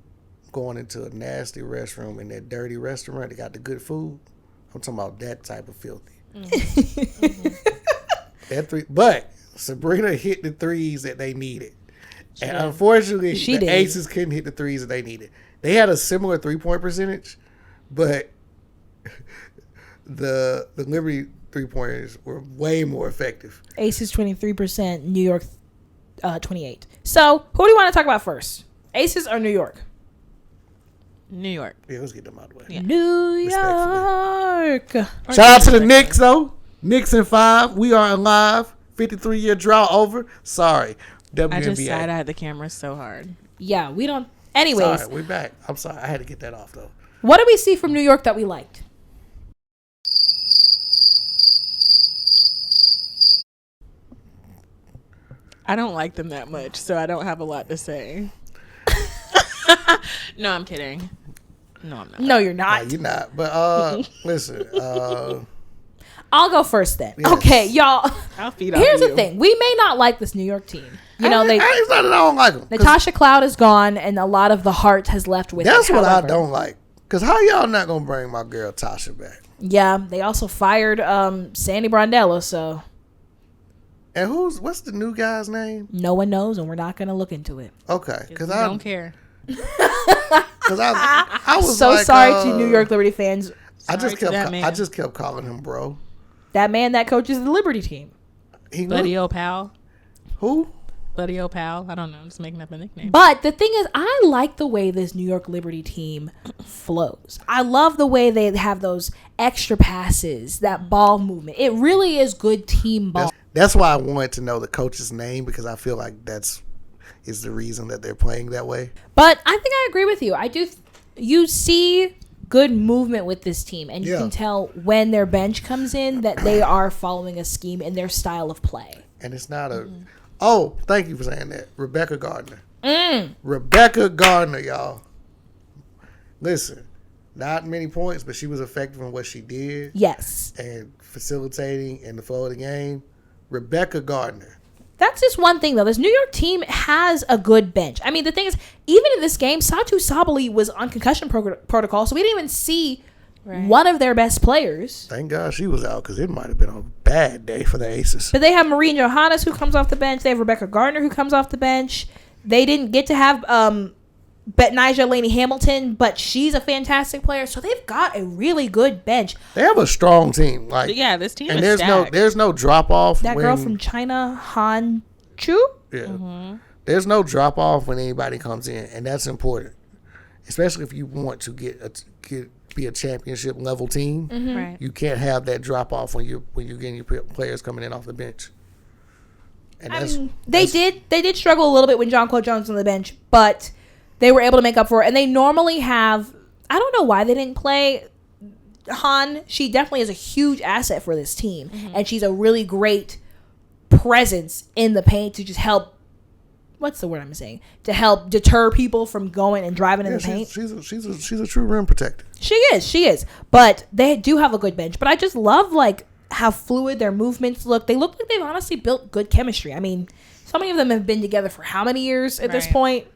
going into a nasty restroom in that dirty restaurant. They got the good food. I'm talking about that type of filthy. That three, but Sabrina hit the threes that they needed. And unfortunately, the Aces couldn't hit the threes that they needed. They had a similar 3-point percentage, but the Liberty 3-pointers were way more effective. Aces 23%, New York 28. So, who do you want to talk about first? Aces or New York? New York. Yeah, let's get them out of the way. Yeah. New York. Shout out to the Knicks, though. Knicks in 5. We are alive. 53-year drought over. Sorry. WNBA. I just side-eyed the camera so hard. Yeah, we don't. Anyways. Sorry, we're back. I'm sorry. I had to get that off, though. What did we see from New York that we liked? I don't like them that much, so I don't have a lot to say. No, I'm kidding. No, I'm not. No, you're not. Nah, you're not. But listen. I'll go first then. Yes. Okay, y'all. I'll feed off Here's you. the thing. We may not like this New York team. You know, it's not that I don't like them. Natasha Cloud is gone, and a lot of the heart has left with That's it. what However, I don't like. Because how y'all not going to bring my girl Tasha back? Yeah, they also fired Sandy Brondello, so And what's the new guy's name? no one knows, and we're not going to look into it. Okay. Because I don't care. Because I was So like, sorry to New York Liberty fans. I just that kept calling him bro. That man that coaches the Liberty team. He Buddy old pal. Who? Buddy old pal. I don't know. I'm just making up a nickname. But the thing is, I like the way this New York Liberty team flows. I love the way they have those extra passes, that ball movement. It really is good team ball. That's why I wanted to know the coach's name, because I feel like is the reason that they're playing that way. But I think I agree with you. You see good movement with this team, and you can tell when their bench comes in that they are following a scheme in their style of play. And it's not oh, thank you for saying that. Rebecca Gardner. Rebecca Gardner, y'all. Listen, not many points, but she was effective in what she did. Yes. And facilitating in the flow of the game. Rebecca Gardner. That's just one thing, though. This New York team has a good bench. I mean, the thing is, even in this game, Satu Sabali was on concussion protocol, so we didn't even see one of their best players. Thank God she was out, because it might have been a bad day for the Aces. But they have Maureen Johannes, who comes off the bench. They have Rebecca Gardner, who comes off the bench. They didn't get to have Betnijah Laney Hamilton, but she's a fantastic player. So they've got a really good bench. They have a strong team. This team and is stacked. there's no drop off. That girl from China, Han Chu? Yeah. Mm-hmm. There's no drop off when anybody comes in, and that's important, especially if you want to be a championship level team. Mm-hmm. Right. You can't have that drop off when you're getting your players coming in off the bench. And they did struggle a little bit when John Claude Jones was on the bench, but they were able to make up for it. And they normally have, I don't know why they didn't play Han. She definitely is a huge asset for this team, and she's a really great presence in the paint to just help. What's the word I'm saying? To help deter people from going and driving in the paint. She's a true rim protector. She is. But they do have a good bench. But I just love how fluid their movements look. They look like they've honestly built good chemistry. I mean, so many of them have been together for how many years at this point?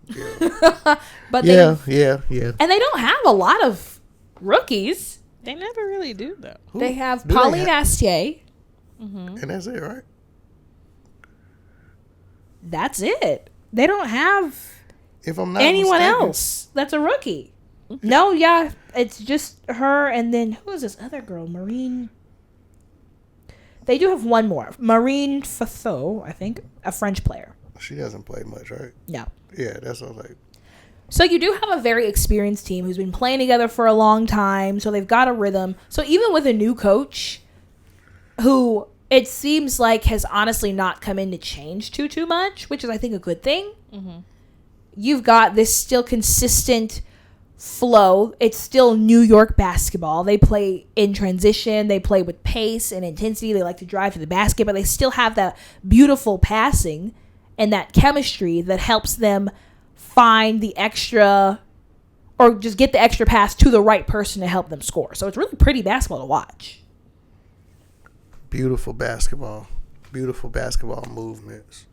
Yeah. But yeah. And they don't have a lot of rookies. They never really do, though. They have Pauline Astier. And that's it, right? That's it. They don't have if I'm not anyone mistaken, else that's a rookie. No, yeah, it's just her, and then who is this other girl? Marine. They do have one more. Marine Fathot, I think, a French player. She doesn't play much, right? No. Yeah, that's what I was like. So you do have a very experienced team who's been playing together for a long time, so they've got a rhythm. So even with a new coach, who it seems like has honestly not come in to change too much, which is, I think, a good thing. Mm-hmm. You've got this still consistent flow. It's still New York basketball. They play in transition. They play with pace and intensity. They like to drive to the basket, but they still have that beautiful passing and that chemistry that helps them find the extra or just get the extra pass to the right person to help them score. So it's really pretty basketball to watch. Beautiful basketball movements.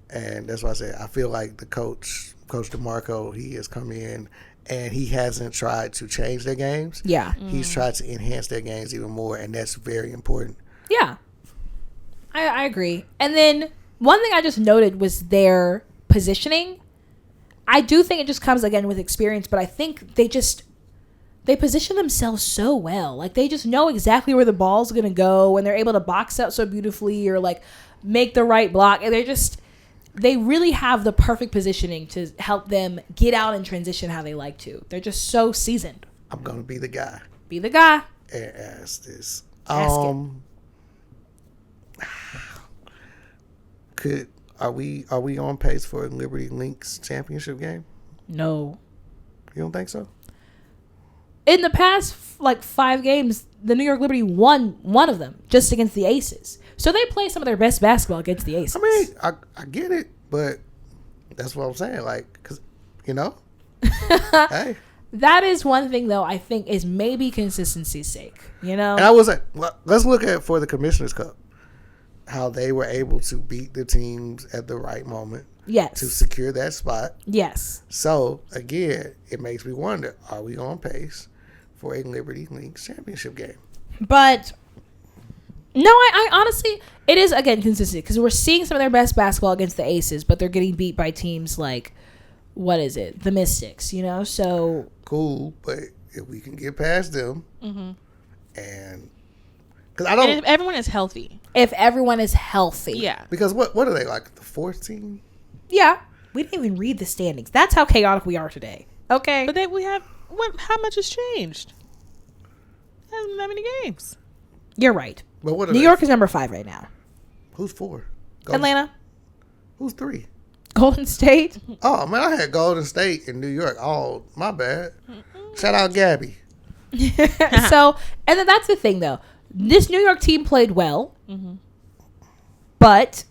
And that's why I say I feel like the coach DeMarco, he has come in and he hasn't tried to change their games. Yeah. He's tried to enhance their games even more, and that's very important. Yeah. I agree. And then one thing I just noted was their positioning. I do think it just comes again with experience, but I think they position themselves so well. Like they just know exactly where the ball's going to go, and they're able to box out so beautifully or like make the right block. And they really have the perfect positioning to help them get out and transition how they like to. They're just so seasoned. I'm going to be the guy. Be the guy. And ask this. Ask it. Are we on pace for a Liberty Lynx championship game? No. You don't think so? In the past, 5 games, the New York Liberty won one of them just against the Aces. So they play some of their best basketball against the Aces. I mean, I get it, but that's what I'm saying. Like, because, hey. That is one thing, though, I think is maybe consistency's sake, And I was like, well, let's look at for the Commissioner's Cup, how they were able to beat the teams at the right moment. Yes. To secure that spot. Yes. So, again, it makes me wonder, are we on pace for a Liberty Lynx championship game? But, no, I honestly, it is, again, consistent. Because we're seeing some of their best basketball against the Aces, but they're getting beat by teams like, what is it? The Mystics, So. Cool, but if we can get past them, and because And if everyone is healthy. If everyone is healthy. Yeah. Because what are they, like the 4th team? Yeah. We didn't even read the standings. That's how chaotic we are today. Okay. But then we have how much has changed? Hasn't been that many games. You're right. But what are New they? York is number 5 right now. Who's 4? Atlanta. Who's 3? Golden State. Oh man, I had Golden State in New York. Oh, my bad. Shout out Gabby. So, and then that's the thing though. This New York team played well, but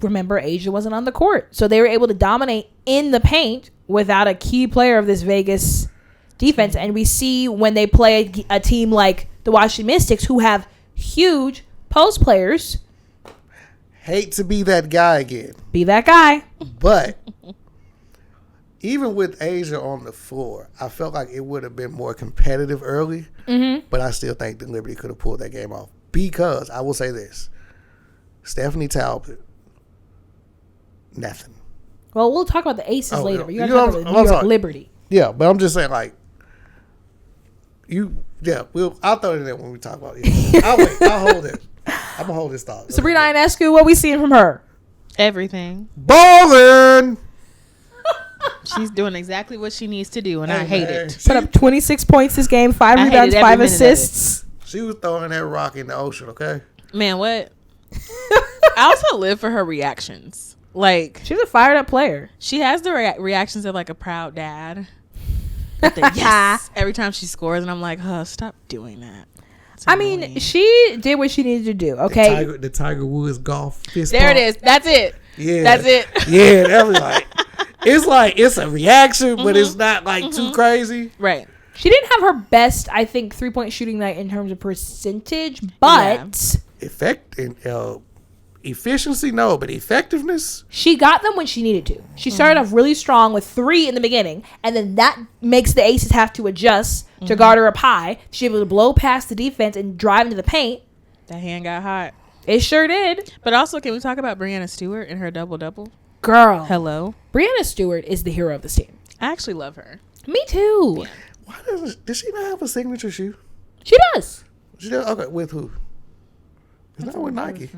remember, Asia wasn't on the court, so they were able to dominate in the paint without a key player of this Vegas defense. And we see when they play a team like the Washington Mystics, who have huge post players. Hate to be that guy again. Be that guy. But even with Asia on the floor, I felt like it would have been more competitive early. But I still think the Liberty could have pulled that game off. Because I will say this. Stephanie Talbot, nothing. Well, we'll talk about the Aces later. But you got to know, talk about the New York Liberty. Yeah, but I'm just saying, like, I'll throw it in there when we talk about it. I'll wait. I'll hold it. I'm going to hold this thought. Sabrina Ionescu, what we seeing from her? Everything. Ballin'! She's doing exactly what she needs to do, and I hate it. Put up 26 points this game, 5 I rebounds, hated 5 every minute of assists. She was throwing that rock in the ocean, okay? Man, what? I also live for her reactions. Like, She's a fired up player. she has the reactions of like a proud dad. With the yes every time she scores, and I'm like, stop doing that. It's I mean, annoying. she did what she needed to do, okay? The Tiger Woods golf fist There pump. it is. That's it. Yeah. That's it. Yeah, that was it's a reaction, but it's not like too crazy. Right. She didn't have her best, I think, 3-point shooting night in terms of percentage, but Efficiency, no, but effectiveness. she got them when she needed to. She started off really strong with 3 in the beginning, and then that makes the Aces have to adjust to guard her up high. She was able to blow past the defense and drive into the paint. That hand got hot. It sure did. But also, can we talk about Breanna Stewart and her double-double? Girl. Hello. Breanna Stewart is the hero of this team. I actually love her. Me too. Yeah. Why does she not have a signature shoe? She does. She does? Okay, with who? It's not with Nike.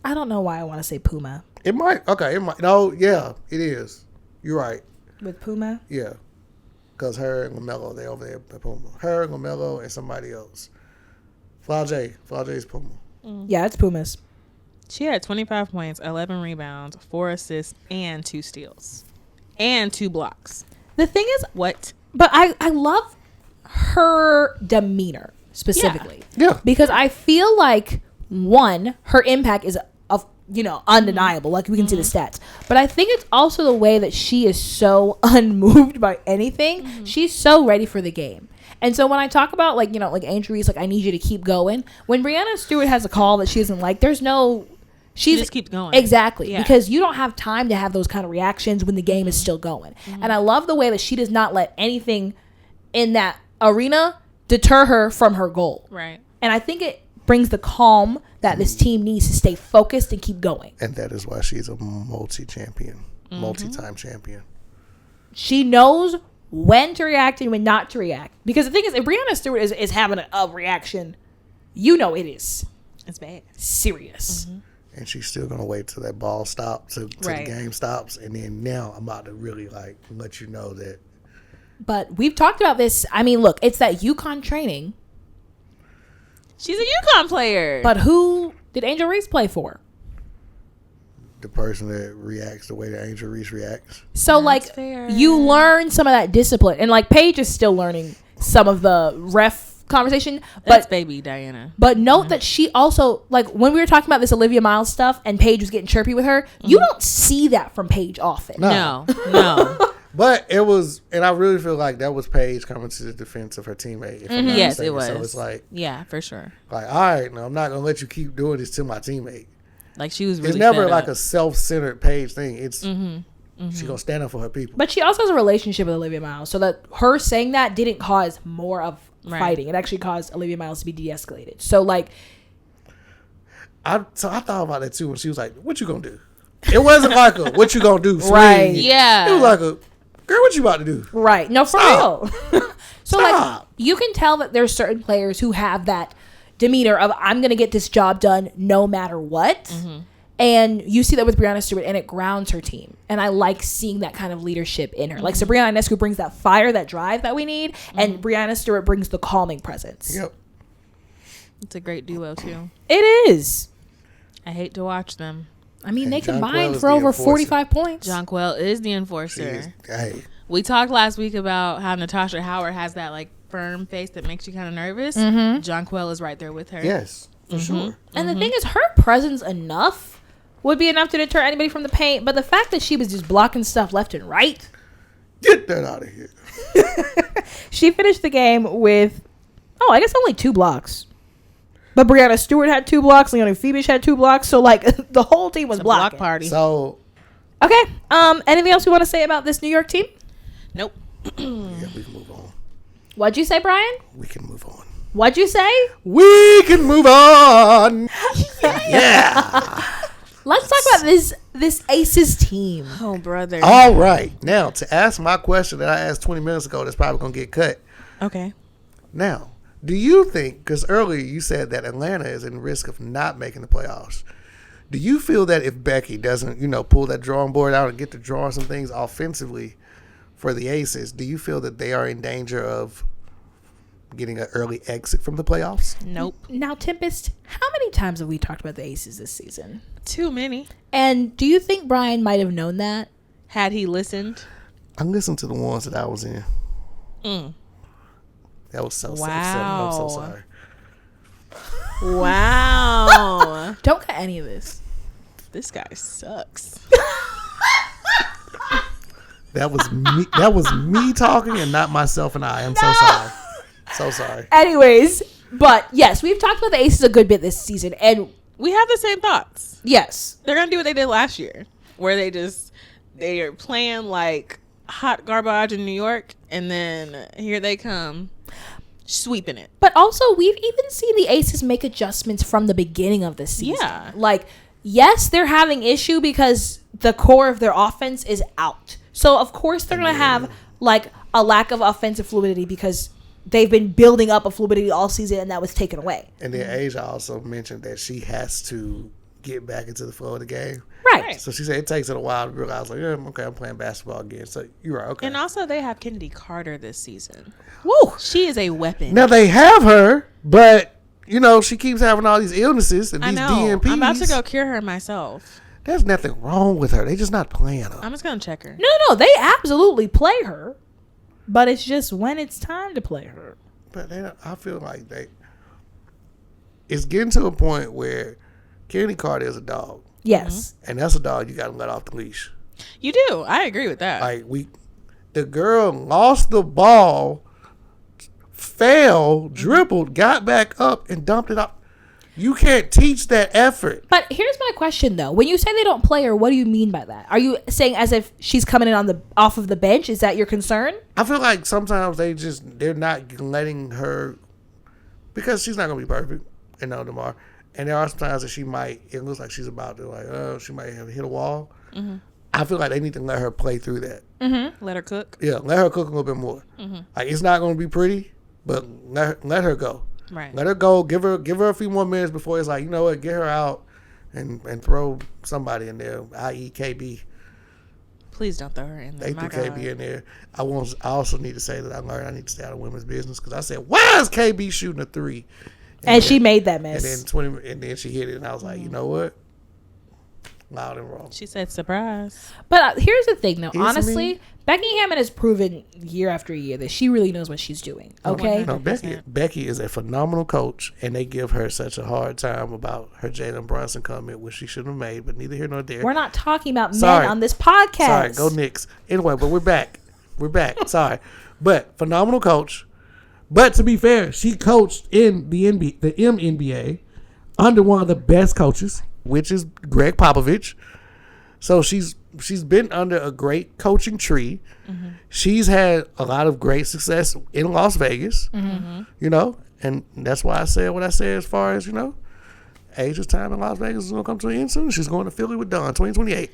I don't know why I want to say Puma. It might. Okay, it might. No, yeah, it is. You're right. With Puma? Yeah. Because her and LaMelo, they over there at Puma. Her and LaMelo and somebody else. Flau'jae's Puma. Yeah, it's Pumas. She had 25 points, 11 rebounds, 4 assists, and 2 steals. And 2 blocks. The thing is, What? but I love her demeanor specifically. Yeah. Because I feel like, one, her impact is undeniable. Like, we can see the stats. But I think it's also the way that she is so unmoved by anything. She's so ready for the game. And so when I talk about, like Angel Reese, like, I need you to keep going. When Breanna Stewart has a call that she doesn't like, She just keeps going. Exactly. Yeah. Because you don't have time to have those kind of reactions when the game is still going. And I love the way that she does not let anything in that arena deter her from her goal. Right. And I think it brings the calm that this team needs to stay focused and keep going. And that is why she's a multi-champion, multi-time champion. She knows when to react and when not to react. Because the thing is, if Breanna Stewart is having a reaction, you know it is. It's bad. Serious. And she's still going to wait till that ball stops, till the game stops. And then now I'm about to really, like, let you know that. But we've talked about this. I mean, look, it's that UConn training. She's a UConn player. But who did Angel Reese play for? The person that reacts the way that Angel Reese reacts. So, That's fair. you learn some of that discipline. And, Paige is still learning some of the ref conversation. That's baby Diana. But note that she also, when we were talking about this Olivia Miles stuff and Paige was getting chirpy with her, you don't see that from Paige often. No. But it was, and I really feel like that was Paige coming to the defense of her teammate. If I'm not Yes, mistaken. it was. So it's like, yeah, for sure. all right, no, I'm not going to let you keep doing this to my teammate. She was really It's never fed like up. a self-centered Paige thing. It's she's going to stand up for her people. But she also has a relationship with Olivia Miles, so that her saying that didn't cause more of fighting. It actually caused Olivia Miles to be de-escalated. So, I thought about that too when she was like, what you going to do? It wasn't like a, what you going to do swing. Right. Yeah. It was like a, girl, what you about to do? right. No, for Stop. real. So, Stop. you can tell that there's certain players who have that demeanor of, I'm going to get this job done no matter what. And you see that with Breanna Stewart, and it grounds her team. And I like seeing that kind of leadership in her. Sabrina Ionescu brings that fire, that drive that we need, and Breanna Stewart brings the calming presence. Yep. It's a great duo, too. It is. I hate to watch them. I mean, And they Jonquel combined is for the over enforcer. 45 points. Jonquel is the enforcer. Hey, We talked last week about how Natasha Howard has that firm face that makes you kind of nervous. Jonquel is right there with her. yes, for sure. And the thing is, her presence would be enough to deter anybody from the paint. But the fact that she was just blocking stuff left and right. Get that out of here. She finished the game with, I guess only 2 blocks. But Breanna Stewart had 2 blocks. Leonie Febish had 2 blocks. So, the whole team was It's a block blocking. party. So, Okay. Anything else we want to say about this New York team? Nope. yeah, we can move on. What'd you say, Brian? We can move on. What'd you say? We can move on. Yeah. Let's talk about this Aces team. Oh, brother. All right. Now, to ask my question that I asked 20 minutes ago that's probably going to get cut. Okay. Now, do you think, because earlier you said that Atlanta is in risk of not making the playoffs, do you feel that if Becky doesn't, pull that drawing board out and get to drawing some things offensively for the Aces, do you feel that they are in danger of getting an early exit from the playoffs? Nope. Now, Tempest, how many times have we talked about the Aces this season? Too many. And do you think Brian might have known that? Had he listened? I listened to the ones that I was in. That was so sad. I'm so sorry. Wow. Don't cut any of this. This guy sucks. That was me. That was me talking and not myself and I. I'm so sorry. So sorry. Anyways, but yes, we've talked about the Aces a good bit this season. And We have the same thoughts. yes, They're going to do what they did last year, where they are playing like hot garbage in New York, and then here they come sweeping it. but also we've even seen the Aces make adjustments from the beginning of the season. Yeah. Yes, they're having issue because the core of their offense is out. So of course they're going to have a lack of offensive fluidity because they've been building up a fluidity all season and that was taken away. And then Asia also mentioned that she has to get back into the flow of the game. Right. So she said it takes it a while to realize, okay, I'm playing basketball again. So you're right, okay. And also they have Kennedy Carter this season. Woo. She is a weapon. Now they have her, but she keeps having all these illnesses and I these know. DNPs. I'm about to go cure her myself. There's nothing wrong with her. They just not playing her. I'm just going to check her. No, they absolutely play her. But it's just when it's time to play her. But I feel like it's getting to a point where Kennedy Carter is a dog. Yes. And that's a dog you got to let off the leash. You do. I agree with that. The girl lost the ball, fell, dribbled, got back up, and dumped it up. You can't teach that effort. But here's my question, though. When you say they don't play her, what do you mean by that? Are you saying as if she's coming in off of the bench? Is that your concern? I feel like sometimes they're not letting her, because she's not gonna be perfect, tomorrow. And there are some times that it looks like she's about to she might have hit a wall. Mm-hmm. I feel like they need to let her play through that. Mm-hmm. Let her cook. Yeah, let her cook a little bit more. Mm-hmm. Like, it's not gonna be pretty, but let her go. Right. Let her go. Give her a few more minutes before it's like, you know what, get her out and throw somebody in there, i.e. KB. Please don't throw her in there. They threw KB in there. I also need to say that I learned I need to stay out of women's business, because I said, why is KB shooting a 3? And she made that mess. And then she hit it, and I was like, you know what? Loud and wrong. She said surprise. But here's the thing, though. Honestly, Becky Hammond has proven year after year that she really knows what she's doing. Okay? No, Becky is a phenomenal coach, and they give her such a hard time about her Jalen Brunson comment, which she shouldn't have made, but neither here nor there. We're not talking about men on this podcast. Sorry, go Knicks. Anyway, but we're back. Sorry. But phenomenal coach. But to be fair, she coached in the MNBA under one of the best coaches, which is Greg Popovich. So she's been under a great coaching tree. Mm-hmm. She's had a lot of great success in Las Vegas, mm-hmm. And that's why I said what I said as far as, Asia's time in Las Vegas is going to come to an end soon. She's going to Philly with Dawn, 2028.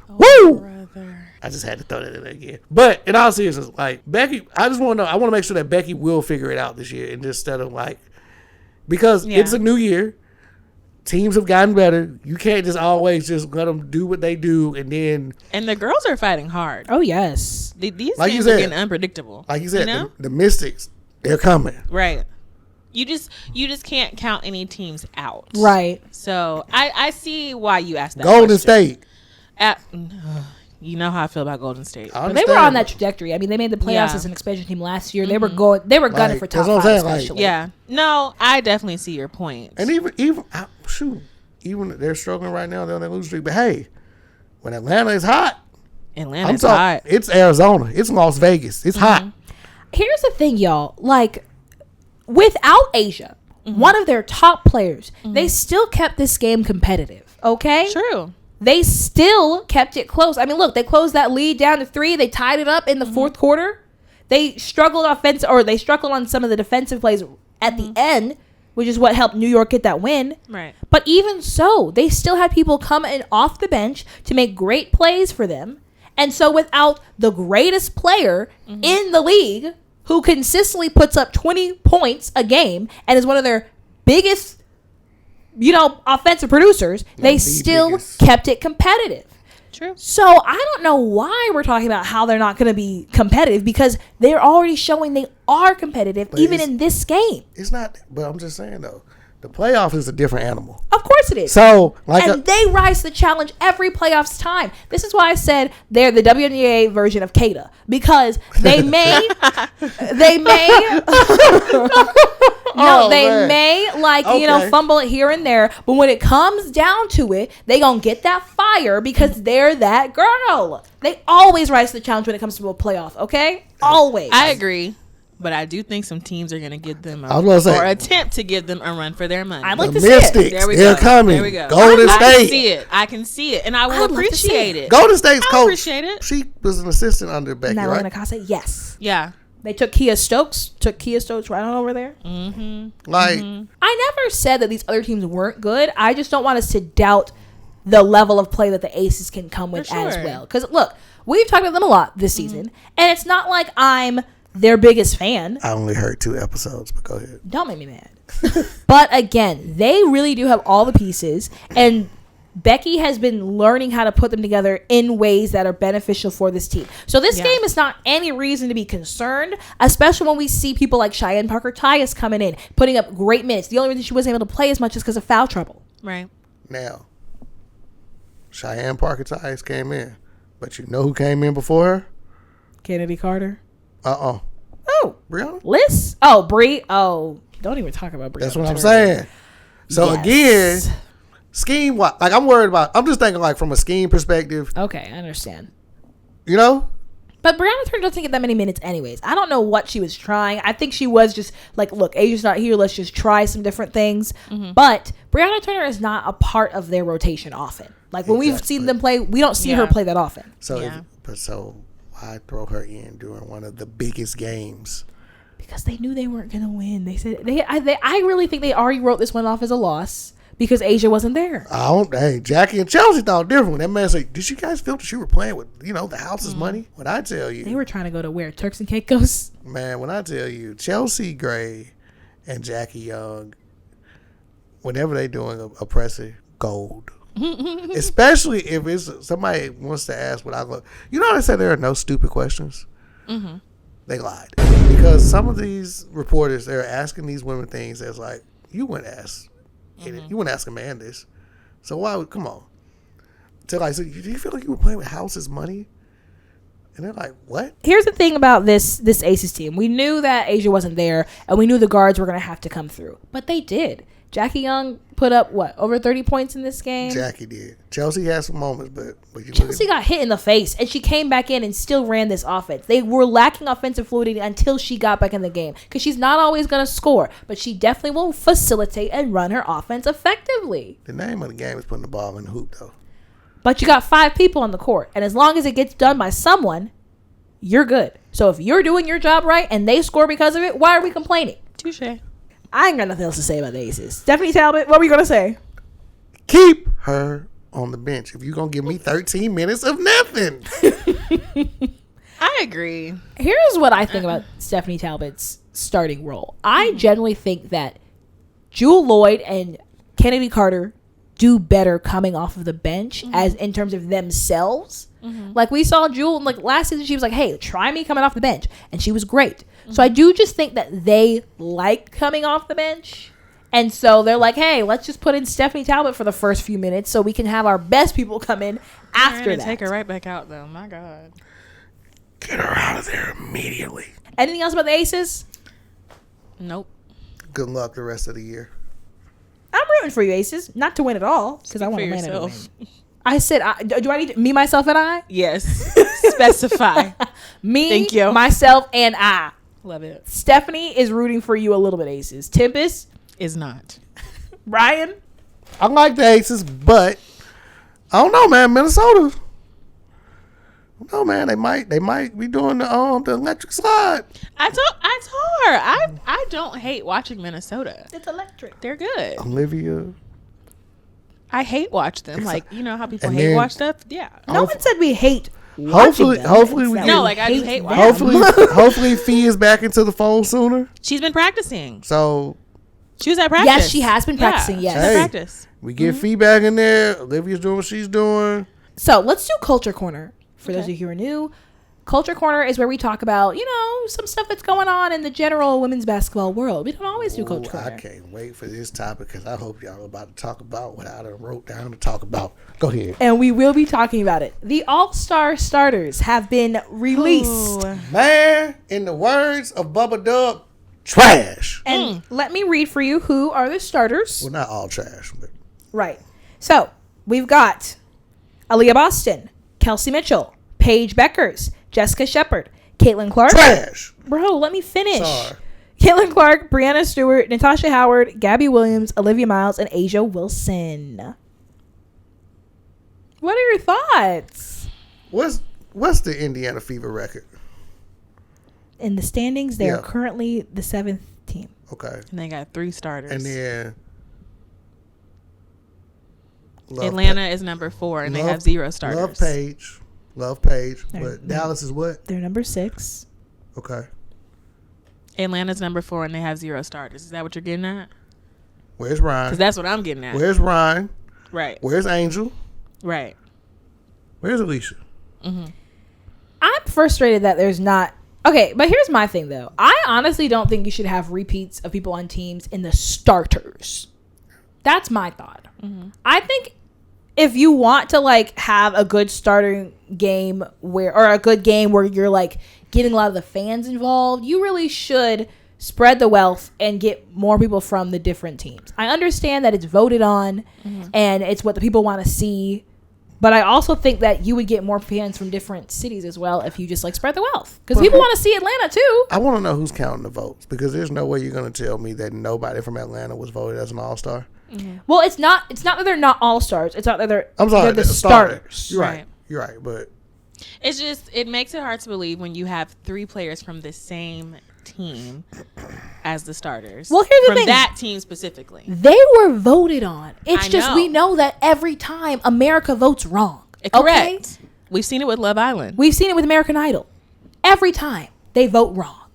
Woo! Brother. I just had to throw that in there again. But in all seriousness, like, Becky, I just want to know, I want to make sure that Becky will figure it out this year, and instead of because it's a new year. Teams have gotten better. You can't just always just let them do what they do, and the girls are fighting hard. Oh yes, these games are getting unpredictable. Like you said, the Mystics, they're coming. Right. You just can't count any teams out. Right. So I see why you asked that. Question. State. You know how I feel about Golden State. But they were on that trajectory. I mean, they made the playoffs as an expansion team last year. Mm-hmm. They were gunning for top 5, especially. Yeah. No, I definitely see your point. And even they're struggling right now. They're on that losing streak. But hey, when Atlanta is hot, Atlanta's hot. It's Arizona. It's Las Vegas. It's hot. Here's the thing, y'all. Like, without Asia, one of their top players, they still kept this game competitive. Okay? True. They still kept it close. I mean, look, they closed that lead down to 3. They tied it up in the fourth quarter. They struggled on some of the defensive plays at the end, which is what helped New York get that win. Right. But even so, they still had people come in off the bench to make great plays for them. And so without the greatest player in the league, who consistently puts up 20 points a game and is one of their biggest offensive producers, they still kept it competitive. True. So I don't know why we're talking about how they're not going to be competitive, because they're already showing they are competitive, even in this game. It's not, but I'm just saying, though, the playoff is a different animal. Of course it is. So, they rise to the challenge every playoffs time. This is why I said they're the WNBA version of Kada, because they may fumble it here and there, but when it comes down to it, they gonna get that fire because they're that girl. They always rise to the challenge when it comes to a playoff. Okay, always. I agree. But I do think some teams are going to give them or attempt to give them a run for their money. I'd like to see Mystics, it. They're coming. There we go. Golden State. I can see it. And I will appreciate it. Golden State's coach. Appreciate it. She was an assistant under Becky, right? Casa, yes. Yeah. They took Kia Stokes right on over there. Mm-hmm. I never said that these other teams weren't good. I just don't want us to doubt the level of play that the Aces can come with as well. Because, look, we've talked about them a lot this season. And it's not like I'm their biggest fan. I only heard 2 episodes, but go ahead. Don't make me mad. But again, they really do have all the pieces, and Becky has been learning how to put them together in ways that are beneficial for this team. So this game is not any reason to be concerned, especially when we see people like Cheyenne Parker-Tyus coming in, putting up great minutes. The only reason she wasn't able to play as much is because of foul trouble. Right. Now, Cheyenne Parker-Tyus came in, but you know who came in before her? Kennedy Carter. Oh, Brianna? Liz? Oh, Bree. Oh, don't even talk about Brianna. That's what I'm saying. So again, scheme, I'm worried about, I'm just thinking like from a scheme perspective. Okay, I understand. You know? But Brianna Turner doesn't get that many minutes anyways. I don't know what she was trying. I think she was just like, look, Asia's not here. Let's just try some different things. But Brianna Turner is not a part of their rotation often. Like when we've seen them play, we don't see her play that often. So, so why throw her in during one of the biggest games? Because they knew they weren't going to win. They said I really think they already wrote this one off as a loss because Asia wasn't there. Hey, Jackie and Chelsea thought different. That man said, "Did you guys feel that you were playing with, the house's money?" When I tell you, they were trying to go to where Turks and Caicos. Man, when I tell you, Chelsea Gray and Jackie Young, whenever they doing a presser, gold. Especially if it's somebody wants to ask what I love. You know, they say there are no stupid questions. They lied because some of these reporters, they're asking these women things that's like, you wouldn't ask. You wouldn't ask a man this. So why would, come on. So like, so do you feel like you were playing with house's money? And they're like, what? Here's the thing about this Aces team. We knew that Asia wasn't there, and we knew the guards were going to have to come through. But they did. Jackie Young put up, over 30 points in this game? Jackie did. Chelsea had some moments, but Chelsea got hit in the face, and she came back in and still ran this offense. They were lacking offensive fluidity until she got back in the game, because she's not always going to score, but she definitely will facilitate and run her offense effectively. The name of the game is putting the ball in the hoop, though. But you got 5 people on the court, and as long as it gets done by someone, you're good. So if you're doing your job right and they score because of it, why are we complaining? Touche. I ain't got nothing else to say about the Aces. Stephanie Talbot, what were you going to say? Keep her on the bench if you're going to give me 13 minutes of nothing. I agree. Here's what I think about Stephanie Talbot's starting role. I generally think that Jewel Lloyd and Kennedy Carter do better coming off of the bench as in terms of themselves. Like we saw Jewel, like last season, she was like, hey, try me coming off the bench. And she was great. So I do just think that they like coming off the bench. And so they're like, hey, let's just put in Stephanie Talbot for the first few minutes so we can have our best people come in after that. Take her right back out, though. My God. Get her out of there immediately. Anything else about the Aces? Nope. Good luck the rest of the year. I'm rooting for you, Aces. Not to win at all, because I want to win. I said, do I need to, me, myself, and I? Yes. Specify. Me, thank you. Myself, and I. Love it. Stephanie is rooting for you a little bit, Aces. Tempestt is not. Ryan? I like the Aces, but I don't know, man. Minnesota. No, man, they might be doing the electric slide. I told her I don't hate watching Minnesota. It's electric. They're good. Olivia. I hate watch them. Like, you know how people hate watch stuff? Yeah. No one said we hate hopefully we get, no, like I do hate watch. Hopefully Fee is back into the fold sooner. She's been practicing. So she was at practice. Yes, she has been practicing. Yes. She's at practice. We get feedback in there. Olivia's doing what she's doing. So let's do Culture Corner. For those of you who are new, Culture Corner is where we talk about, some stuff that's going on in the general women's basketball world. We don't always do Culture Corner. I can't wait for this topic because I hope y'all are about to talk about what I wrote down to talk about. Go ahead. And we will be talking about it. The All-Star starters have been released. Ooh. Man, in the words of Bubba Dub, trash. And let me read for you who are the starters. Well, not all trash, but right. So we've got Aaliyah Boston, Kelsey Mitchell, Paige Beckers, Jessica Shepard, Caitlin Clark. Trash. Bro, let me finish. Sorry. Caitlin Clark, Brianna Stewart, Natasha Howard, Gabby Williams, Olivia Miles, and Asia Wilson. What are your thoughts? What's the Indiana Fever record? In the standings, they are currently the 7th team. Okay. And they got 3 starters. And then Atlanta is number 4, and they have 0 starters. Love Paige. But Dallas is what? They're number 6. Okay. Atlanta's number 4, and they have 0 starters. Is that what you're getting at? Where's Ryan? Because that's what I'm getting at. Where's Ryan? Right. Where's Angel? Right. Where's Alicia? Mm-hmm. I'm frustrated that there's not. Okay, but here's my thing, though. I honestly don't think you should have repeats of people on teams in the starters. That's my thought. Mm-hmm. I think if you want to have a good starting game or a good game where you're getting a lot of the fans involved, you really should spread the wealth and get more people from the different teams. I understand that it's voted on and it's what the people want to see, But I also think that you would get more fans from different cities as well if you just like spread the wealth. Because people want to see Atlanta too. I want to know who's counting the votes, because there's no way you're going to tell me that nobody from Atlanta was voted as an all-star. Mm-hmm. Well, it's not that they're not all stars. It's not that they're. I'm sorry, they're the starters. You're right. You're right, but it's just it makes it hard to believe when you have 3 players from the same team as the starters. Well, here's the from thing. that team specifically. They were voted on. It's just we know that every time America votes wrong. Correct. Okay? We've seen it with Love Island. We've seen it with American Idol. Every time they vote wrong.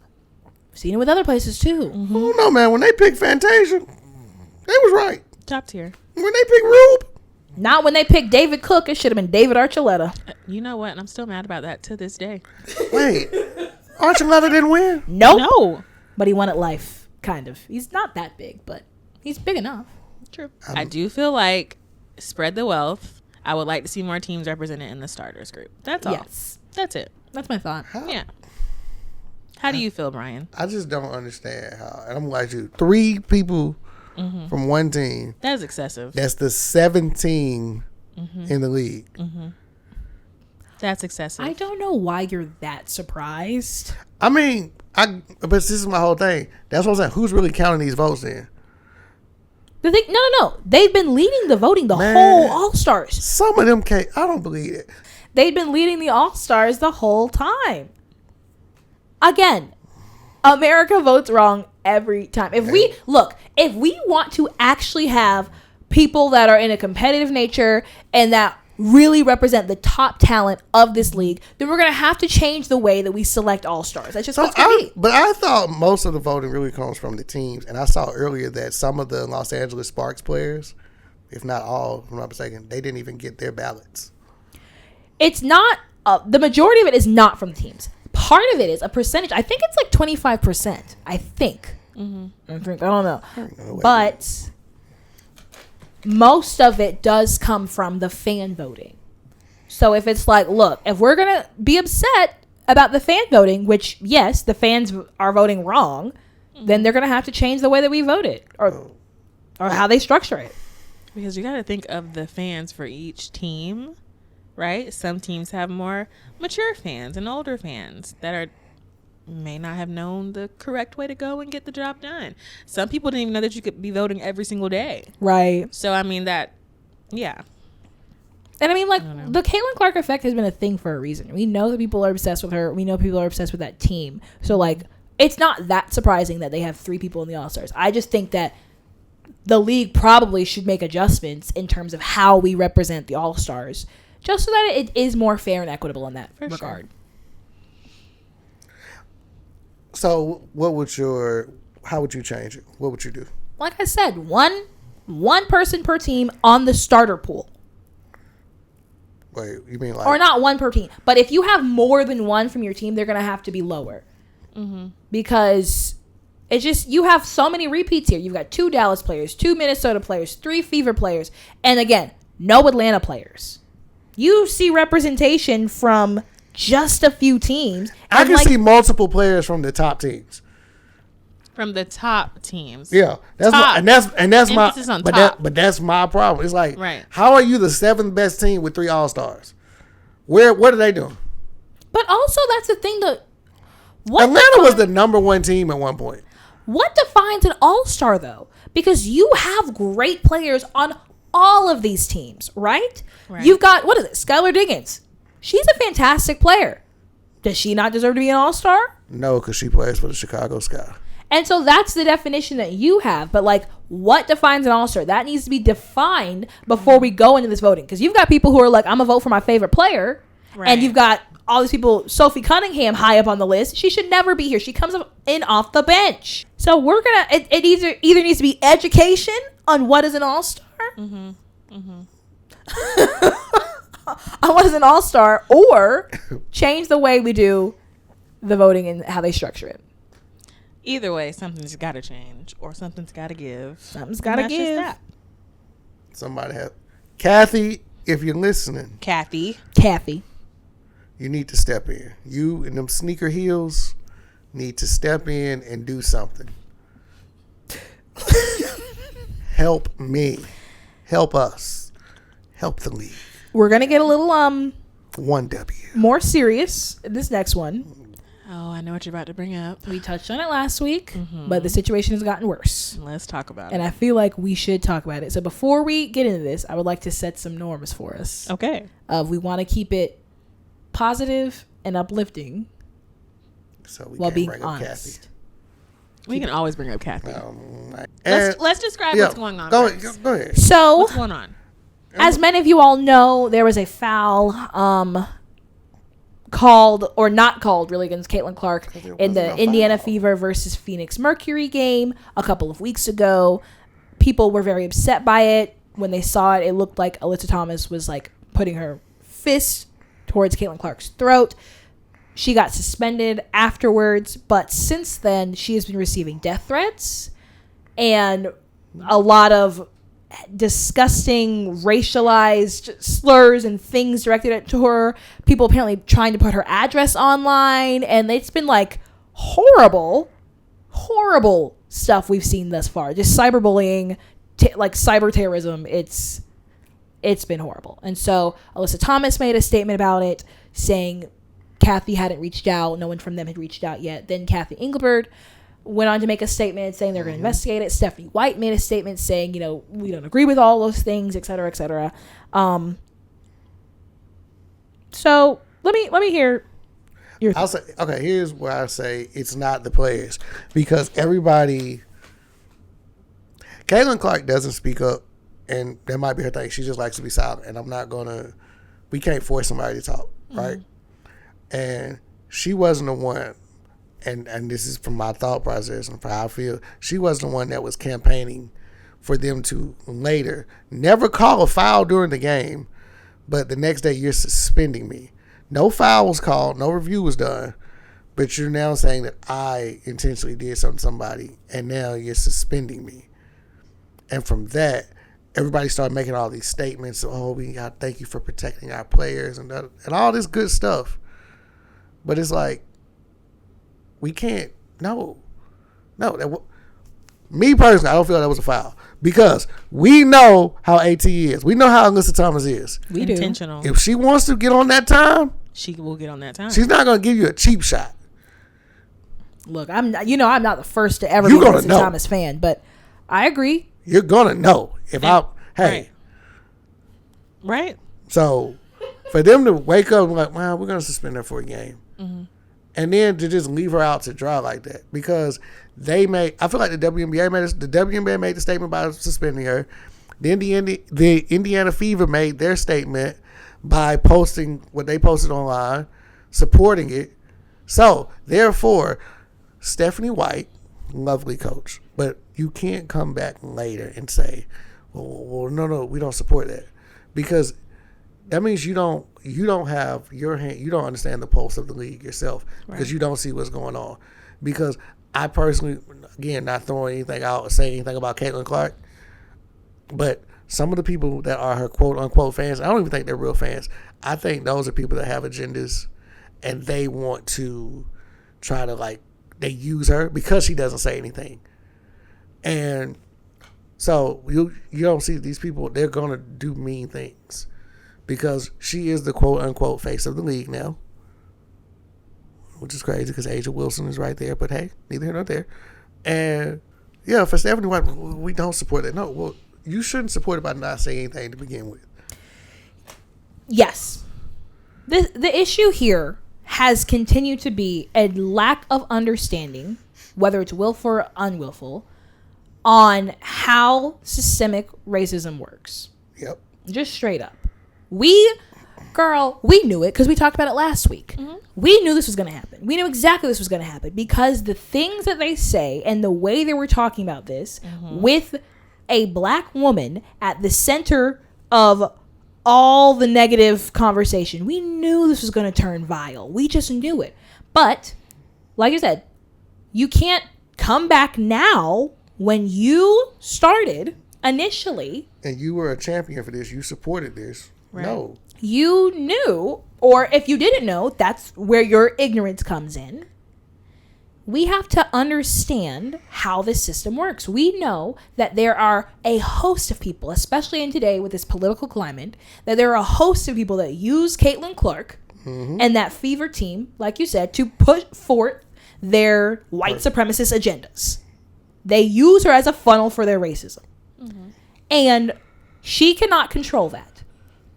We've seen it with other places too. Mm-hmm. I don't know, man. When they picked Fantasia, they was right. Top tier. When they picked Rube. Not when they picked David Cook. It should have been David Archuleta. You know what? I'm still mad about that to this day. Wait. Archuleta didn't win? Nope. No. But he won at Life, kind of. He's not that big, but he's big enough. True. I do feel like spread the wealth. I would like to see more teams represented in the starters group. That's all. Yes. That's it. That's my thought. Yeah. How do you feel, Brian? I just don't understand how. And I'm like you. 3 people from one team. That is excessive. That's the 17 in the league. That's excessive. I don't know why you're that surprised. I mean, but this is my whole thing. That's what I'm saying. Who's really counting these votes then? The thing, no. They've been leading the voting the Man. whole All-Stars. Some of them can't. I don't believe it. They've been leading the All-Stars the whole time. Again, America votes wrong every time. If we want to actually have people that are in a competitive nature and that really represent the top talent of this league, then we're going to have to change the way that we select all-stars. That's just what's going to be. But I thought most of the voting really comes from the teams. And I saw earlier that some of the Los Angeles Sparks players, if not all, if I'm not mistaken, they didn't even get their ballots. It's not, the majority of it is not from the teams. Part of it is a percentage. I think it's like 25%. I think. I don't know. But most of it does come from the fan voting. So if it's like, look, if we're going to be upset about the fan voting, which, yes, the fans are voting wrong, then they're going to have to change the way that we vote it or how they structure it. Because you got to think of the fans for each team, right? Some teams have more mature fans and older fans that may not have known the correct way to go and get the job done. Some people didn't even know that you could be voting every single day. Right. So, I mean, yeah. And I mean, like, the Caitlin Clark effect has been a thing for a reason. We know that people are obsessed with her. We know people are obsessed with that team. So, like, it's not that surprising that they have 3 people in the All-Stars. I just think that the league probably should make adjustments in terms of how we represent the All-Stars, just so that it is more fair and equitable in that regard. Sure. So, how would you change it? What would you do? Like I said, one person per team on the starter pool. Wait, you mean like... Or not one per team. But if you have more than one from your team, they're going to have to be lower. Because it's just, you have so many repeats here. You've got 2 Dallas players, 2 Minnesota players, 3 Fever players, and again, no Atlanta players. You see representation from just a few teams. I can see multiple players from the top teams. From the top teams. Yeah, that's that's my problem. It's like, right. How are you the 7th best team with 3 All-Stars? What are they doing? But also, that's the thing that Atlanta was the number 1 team at one point. What defines an All-Star though? Because you have great players on all of these teams, right? You've got, Skylar Diggins. She's a fantastic player. Does she not deserve to be an All-Star? No, because she plays for the Chicago Sky. And so that's the definition that you have. But, like, what defines an All-Star? That needs to be defined before we go into this voting. Because you've got people who are like, I'm going to vote for my favorite player. Right. And you've got all these people, Sophie Cunningham high up on the list. She should never be here. She comes in off the bench. So we're going to, it either needs to be education on what is an All-Star. On what is an All-Star, or change the way we do the voting and how they structure it. Either way, something's got to change or something's got to give. Something's got to give. Somebody have. Kathy, if you're listening. Kathy. You need to step in. You and them sneaker heels need to step in and do something. Help me. Help us. Help the league. we're gonna get a little One W. more serious. This next one, Oh, I know what you're about to bring up. we touched on it last week, but the situation has gotten worse. Let's talk about And it. I feel like we should talk about it. So before we get into this, I would like to set some norms for us. Okay. We want to keep it positive and uplifting So we while can't being bring up honest. We can always bring up Kathy. Kathy. Let's describe what's going on. Go first. ahead. So, What's going on? as many of you all know, there was a foul called or not called really against Caitlin Clark in the Indiana Fever versus Phoenix Mercury game a couple of weeks ago. People were very upset by it. When they saw it, it looked like Alyssa Thomas was like putting her fist towards Caitlin Clark's throat. She got suspended afterwards, but since then she has been receiving death threats and a lot of disgusting racialized slurs and things directed to her. People apparently trying to put her address online, and it's been like horrible stuff we've seen thus far. Just cyberbullying, like cyber terrorism. It's been horrible. And so Alyssa Thomas made a statement about it, saying Kathy hadn't reached out. No one from them had reached out yet. Then Kathy Engelbert went on to make a statement saying they're going to investigate it. Stephanie White made a statement saying, we don't agree with all those things, et cetera, et cetera. So let me hear your I'll say, okay, here's where I say it's not the players, because everybody, Caitlin Clark doesn't speak up, and that might be her thing. She just likes to be silent, and we can't force somebody to talk, right? And she wasn't the one, and this is from my thought process and from how I feel, she wasn't the one that was campaigning for them to later never call a foul during the game, but the next day you're suspending me. No foul was called, no review was done, but you're now saying that I intentionally did something to somebody, and now you're suspending me. And from that, everybody started making all these statements. Oh, we got thank you for protecting our players and all this good stuff. But it's like, we can't. No. Me personally, I don't feel that was a foul, because we know how AT is. We know how Alyssa Thomas is. we do. Intentional. If she wants to get on that time, She will get on that time. she's not going to give you a cheap shot. Look, I'm not the first to ever You be a gonna Alyssa know. Thomas fan, but I agree. You're going to know. Right. So for them to wake up and like, wow, we're going to suspend her for a game. And then to just leave her out to dry like that, because I feel like the WNBA made the statement by suspending her. Then the Indiana Fever made their statement by posting what they posted online, supporting it. So therefore, Stephanie White, lovely coach, but you can't come back later and say, well, no, we don't support that, because that means you don't have your hand. You don't understand the pulse of the league yourself, because you don't see what's going on. Because I personally, again, not throwing anything out or saying anything about Caitlin Clark, but some of the people that are her quote unquote fans, I don't even think they're real fans. I think those are people that have agendas, and they want to try to they use her because she doesn't say anything. And so you don't see these people, they're going to do mean things, because she is the quote-unquote face of the league now, which is crazy because Asia Wilson is right there. But hey, neither here nor there. And yeah, for Stephanie White, we don't support that. No, well, you shouldn't support it by not saying anything to begin with. Yes. The issue here has continued to be a lack of understanding, whether it's willful or unwillful, on how systemic racism works. Yep. Just straight up. We knew it because we talked about it last week. We knew this was going to happen. We knew exactly this was going to happen, because the things that they say and the way they were talking about this with a black woman at the center of all the negative conversation, we knew this was going to turn vile. We just knew it. But like I said, you can't come back now when you started initially. And you were a champion for this. You supported this. Right. No. You knew, or if you didn't know, that's where your ignorance comes in. we have to understand how this system works. We know that there are a host of people, especially in today with this political climate, that there are a host of people that use Caitlin Clark and that Fever team, like you said, to push forth their white supremacist agendas. They use her as a funnel for their racism. And she cannot control that.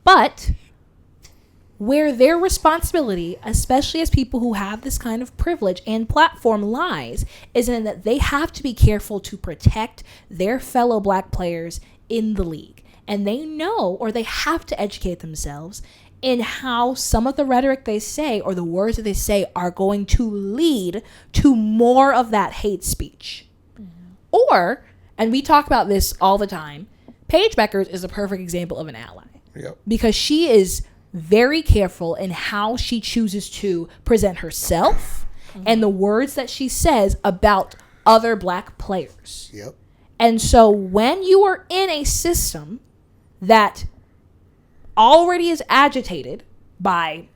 But where their responsibility, especially as people who have this kind of privilege and platform, lies, is in that they have to be careful to protect their fellow black players in the league. And they know, or they have to educate themselves in how some of the rhetoric they say or the words that they say are going to lead to more of that hate speech. Or, and we talk about this all the time, Paige Beckers is a perfect example of an ally. Yep. Because she is very careful in how she chooses to present herself and the words that she says about other black players. Yep. And so when you are in a system that already is agitated by,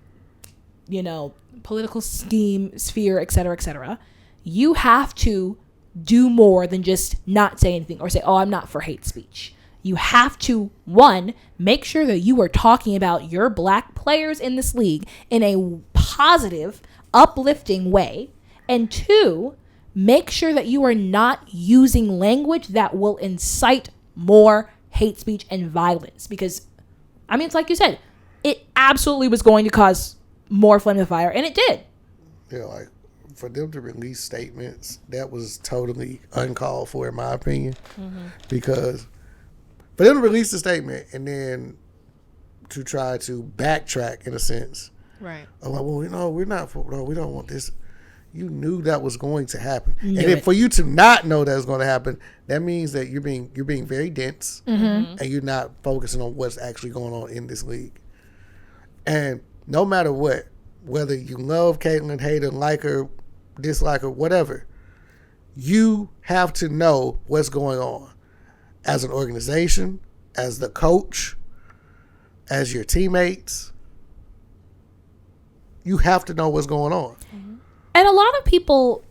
political scheme, sphere, et cetera, you have to do more than just not say anything or say, oh, I'm not for hate speech. You have to, one, make sure that you are talking about your black players in this league in a positive, uplifting way. And two, make sure that you are not using language that will incite more hate speech and violence. Because, it's like you said, it absolutely was going to cause more flame to fire, and it did. Yeah, like, for them to release statements, that was totally uncalled for, in my opinion. Because for them to release the statement and then to try to backtrack, in a sense. Right. I'm like, well, we don't want this. You knew that was going to happen. And then for you to not know that was going to happen, that means that you're being very dense and you're not focusing on what's actually going on in this league. And no matter what, whether you love Caitlin, hate her, like her, dislike her, whatever, you have to know what's going on as an organization, as the coach, as your teammates. You have to know what's going on. And a lot of people,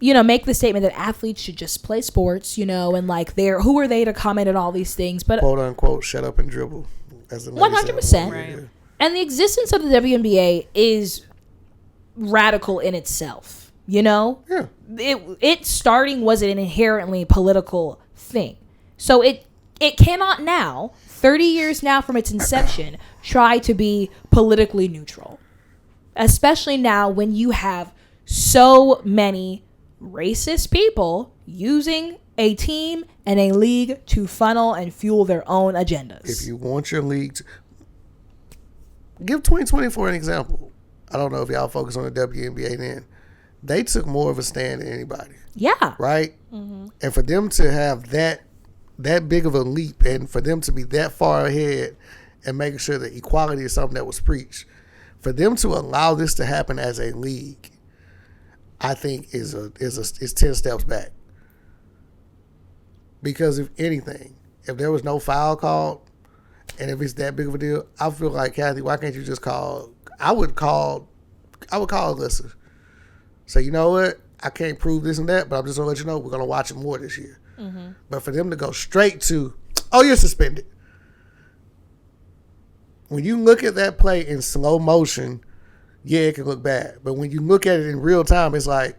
make the statement that athletes should just play sports, and like who are they to comment on all these things? But quote unquote, shut up and dribble. As the 100%. Right. And the existence of the WNBA is radical in itself. Yeah. It starting was an inherently political thing. So it cannot now, 30 years now from its inception, try to be politically neutral. Especially now when you have so many racist people using a team and a league to funnel and fuel their own agendas. If you want your league to give 2024 an example. I don't know if y'all focus on the WNBA then. They took more of a stand than anybody. Yeah. Right? And for them to have that big of a leap and for them to be that far ahead and making sure that equality is something that was preached, for them to allow this to happen as a league, I think is 10 steps back. Because if anything, if there was no foul called, and if it's that big of a deal, I feel like, Kathy, why can't you just call? I would call Alyssa. Say, you know what? I can't prove this and that, but I'm just gonna let you know we're gonna watch it more this year. But for them to go straight to, oh, you're suspended. When you look at that play in slow motion, yeah, it can look bad. But when you look at it in real time, it's like,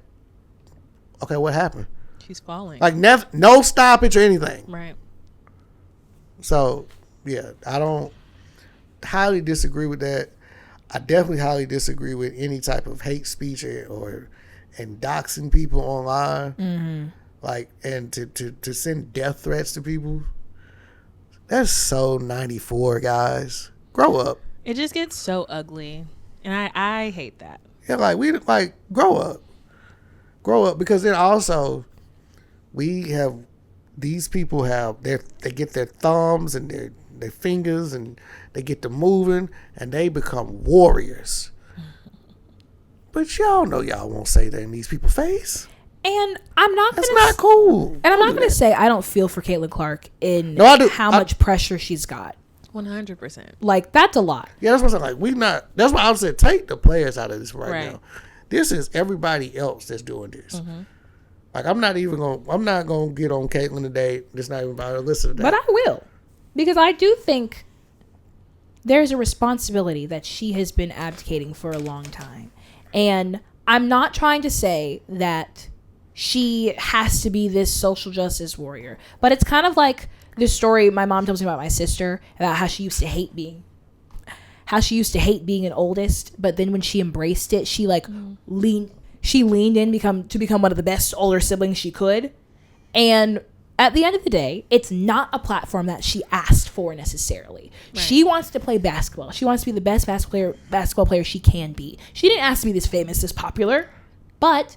okay, what happened? She's falling. Like no stoppage or anything. Right. So, yeah, I don't highly disagree with that. I definitely highly disagree with any type of hate speech and doxing people online. Like, and to send death threats to people. That's so 94, guys. Grow up. It just gets so ugly. And I hate that. Yeah, grow up. Grow up, because then also these people they get their thumbs and their fingers and they get to moving and they become warriors. But y'all know y'all won't say that in these people's face. And I'm not That's not cool. And I'm not going to say I don't feel for Caitlin Clark in how much pressure she's got. 100%. Like, that's a lot. Yeah, that's what I'm saying. That's why I said take the players out of this right now. This is everybody else that's doing this. Like, I'm not going to get on Caitlyn today. It's not even about Alyssa today. But I will. Because I do think there's a responsibility that she has been abdicating for a long time. And I'm not trying to say that she has to be this social justice warrior. But it's kind of like this story my mom tells me about my sister, about how she used to hate being an oldest. But then when she embraced it, she leaned in to become one of the best older siblings she could. And at the end of the day, it's not a platform that she asked for necessarily. Right. She wants to play basketball. She wants to be the best basketball player she can be. She didn't ask to be this famous, this popular. But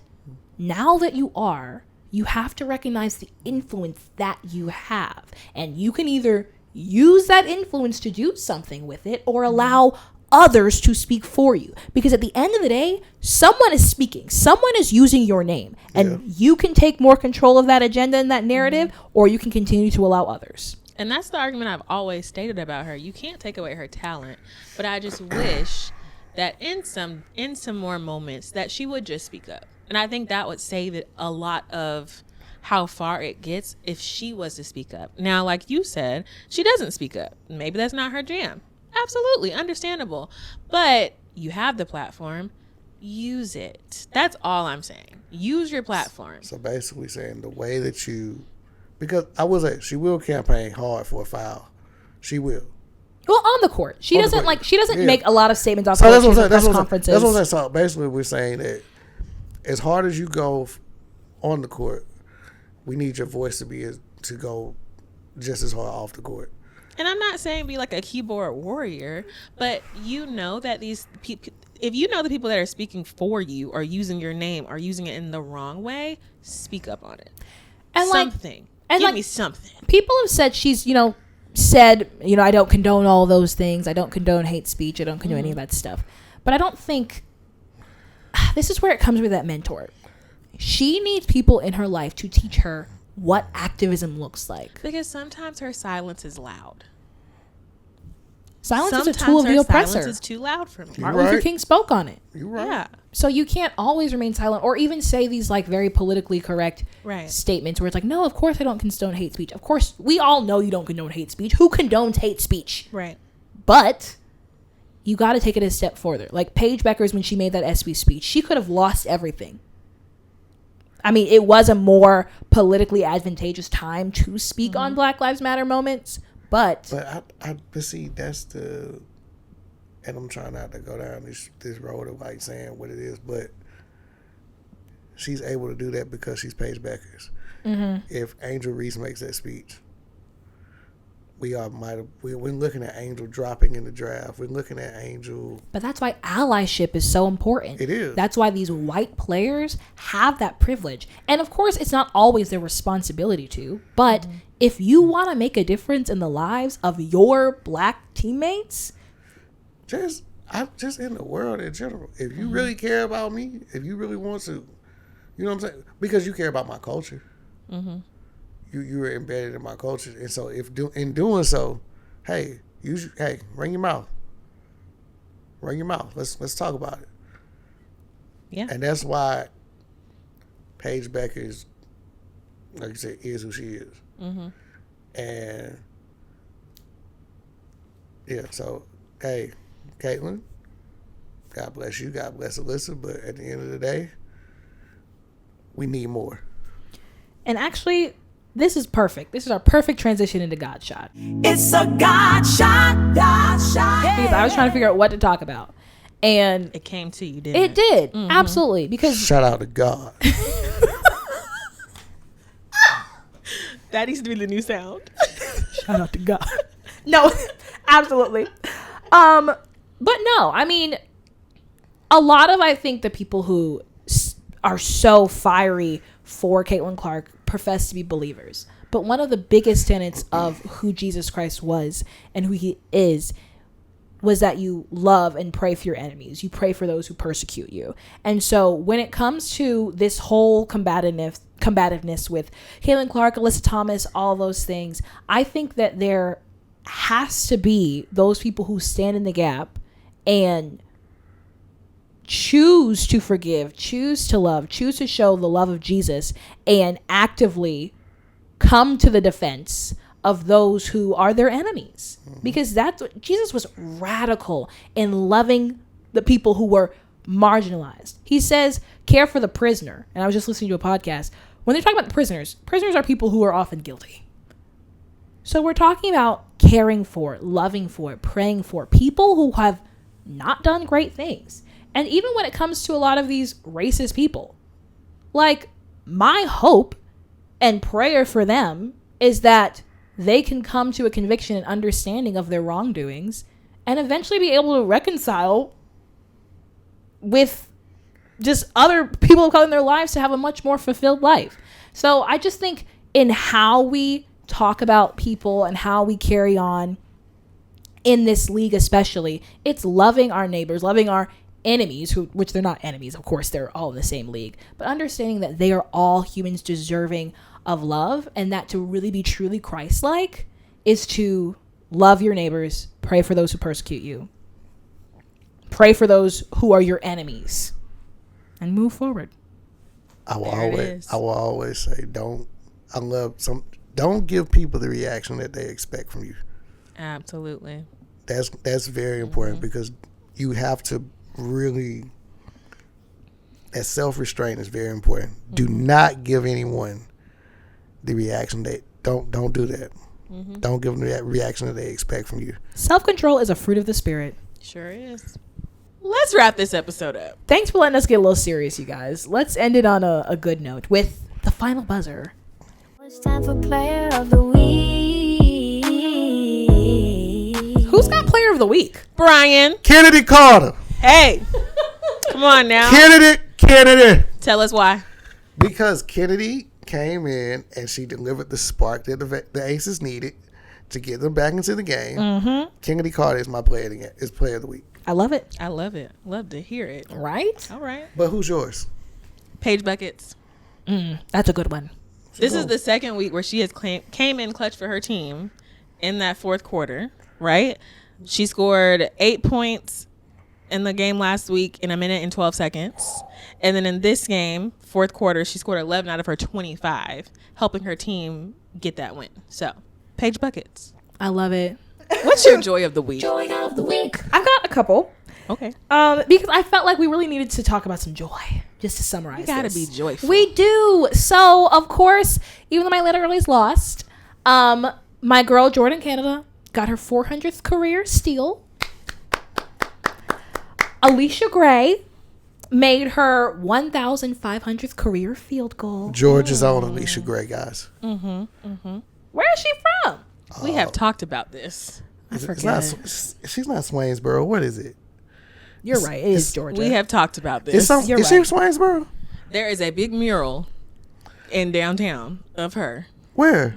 now that you are, you have to recognize the influence that you have. And you can either use that influence to do something with it or allow others to speak for you, because at the end of the day, someone is speaking, someone is using your name, and you can take more control of that agenda and that narrative, or you can continue to allow others. And that's the argument I've always stated about her. You can't take away her talent, but I just wish that in some more moments that she would just speak up. And I think that would save it a lot of how far it gets if she was to speak up. Now, like you said, she doesn't speak up. Maybe that's not her jam. Absolutely understandable, but you have the platform, use it. That's all I'm saying. Use your platform. So basically saying the way that because I will say she will campaign hard for a foul. She will. Well, on the court, she doesn't make a lot of statements off press conferences. That's what I'm saying. So basically, we're saying that as hard as you go on the court, we need your voice to go just as hard off the court. And I'm not saying be like a keyboard warrior, but you know that these people, if you know the people that are speaking for you or using your name or using it in the wrong way, speak up on it. And something. Give me something. People have said she's, said, I don't condone all those things. I don't condone hate speech. I don't condone any of that stuff. But I don't think, this is where it comes with that mentor. She needs people in her life to teach her what activism looks like. Because sometimes her silence is loud. Silence is a tool of the oppressor. Silence is too loud for me. Martin Luther King spoke on it. You're right. Yeah. So you can't always remain silent or even say these like very politically correct statements where it's like, no, of course I don't condone hate speech. Of course, we all know you don't condone hate speech. Who condones hate speech? Right. But you got to take it a step further. Like Paige Beckers, when she made that SB speech, she could have lost everything. I mean, it was a more politically advantageous time to speak on Black Lives Matter moments, but see, that's and I'm trying not to go down this road of like saying what it is, but she's able to do that because she's Paige Beckers. If Angel Reese makes that speech, we're looking at Angel dropping in the draft. We're looking at Angel. But that's why allyship is so important. It is. That's why these white players have that privilege. And of course, it's not always their responsibility to. But if you want to make a difference in the lives of your Black teammates, just in the world in general, if you really care about me, if you really want to, you know what I'm saying? Because you care about my culture. You are embedded in my culture, and so in doing so, hey, run your mouth. Let's talk about it. Yeah, and that's why Paige Beckers, like you said, is who she is. And yeah, so hey, Caitlyn, God bless you, God bless Alyssa, but at the end of the day, we need more. And actually, this is perfect. This is our perfect transition into God Shot. It's a God Shot, God Shot. Because I was trying to figure out what to talk about. And it came to you, didn't it? It did. Absolutely. Because shout out to God. That needs to be the new sound. Shout out to God. No, absolutely. But no, I mean, a lot of, I think, the people who are so fiery for Caitlin Clark profess to be believers. But one of the biggest tenets of who Jesus Christ was and who he is was that you love and pray for your enemies. You pray for those who persecute you. And so when it comes to this whole combativeness with Caitlin Clark, Alyssa Thomas, all those things, I think that there has to be those people who stand in the gap and choose to forgive, choose to love, choose to show the love of Jesus, and actively come to the defense of those who are their enemies. Because that's what Jesus was, radical in loving the people who were marginalized. He says, care for the prisoner. And I was just listening to a podcast. When they're talking about the prisoners are people who are often guilty. So we're talking about caring for, loving for, praying for people who have not done great things. And even when it comes to a lot of these racist people, like, my hope and prayer for them is that they can come to a conviction and understanding of their wrongdoings and eventually be able to reconcile with just other people of color in their lives to have a much more fulfilled life. So I just think in how we talk about people and how we carry on in this league especially, it's loving our neighbors, loving our enemies, which they're not enemies, of course, they're all in the same league, but understanding that they are all humans deserving of love, and that to really be truly Christ-like is to love your neighbors, pray for those who persecute you, pray for those who are your enemies, and move forward. I will always say, don't give people the reaction that they expect from you. Absolutely. That's very important, because you have to really, that self-restraint is very important. Do not give anyone the reaction don't do that. Don't give them the reaction that they expect from you. Self-control is a fruit of the spirit. Sure is. Let's wrap this episode up. Thanks for letting us get a little serious, you guys. Let's end it on a good note with the final buzzer. It's time for player of the week. Who's got player of the week? Brian. Kennedy Carter. Hey. Come on now. Kennedy. Tell us why. Because Kennedy came in and she delivered the spark that the Aces needed to get them back into the game. Kennedy Carter is my player of the week. I love it. I love it. Love to hear it. Right? All right. But who's yours? Paige Buckets. That's a good one. This is the second week where she has came in clutch for her team in that fourth quarter, right? She scored 8 points in the game last week in 1 minute and 12 seconds. And then in this game, fourth quarter, she scored 11 out of her 25, helping her team get that win. So, Paige Buckets. I love it. What's your joy of the week? Joy of the week. I've got a couple. Okay. Because I felt like we really needed to talk about some joy, just to summarize. You gotta this. be joyful. We do. So, of course, even though my letter girlies lost, my girl Jordan Canada got her 400th career steal. Alicia Gray made her 1,500th career field goal. Georgia's own Alicia Gray, guys. Where is she from? We have talked about this. She's not Swainsboro. What is it? You're right. It is Georgia. We have talked about this. You're Is she right. Swainsboro? There is a big mural in downtown of her. Where?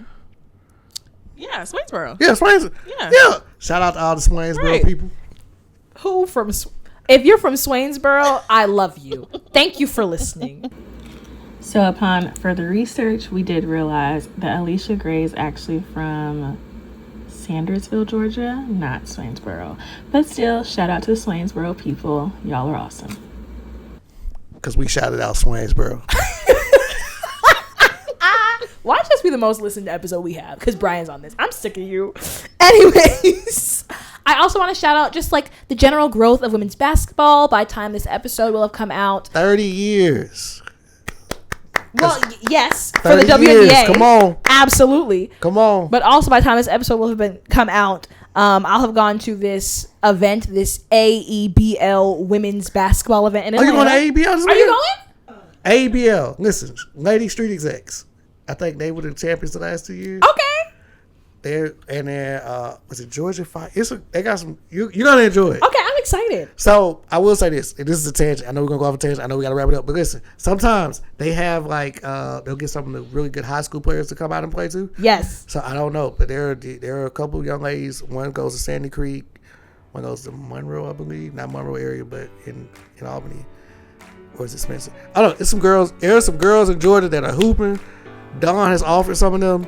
Yeah, Swainsboro. Yeah, Swainsboro. Yeah. Shout out to all the Swainsboro Right. people. Who from? If you're from Swainsboro, I love you. Thank you for listening. So upon further research, we did realize that Alicia Gray is actually from Sandersville, Georgia, not Swainsboro. But still, shout out to the Swainsboro people. Y'all are awesome. Because we shouted out Swainsboro. Watch this be the most listened to episode we have because Brian's on this. I'm sick of you. Anyways, I also want to shout out just like the general growth of women's basketball. By the time this episode will have come out, 30 years. well, yes, for the 30 years. WNBA. Come on. Absolutely. Come on. But also by the time this episode will have come out, I'll have gone to this event, this AEBL women's basketball event in Are you Atlanta. going to ABL this Are you going? ABL. Listen, Lady Street Execs. I think they were the champions the last 2 years. Okay. Was it Georgia Fight? They got some. You're gonna enjoy it. Okay, I'm excited. So I will say this, and this is a tangent. I know we're gonna go off a tangent. I know we gotta wrap it up. But listen, sometimes they have like they'll get some of the really good high school players to come out and play too. Yes. So I don't know, but there are a couple of young ladies. One goes to Sandy Creek, one goes to Monroe, I believe, not Monroe area, but in Albany. Or is it Spencer? I don't know. It's some girls. There are some girls in Georgia that are hooping. Dawn has offered some of them.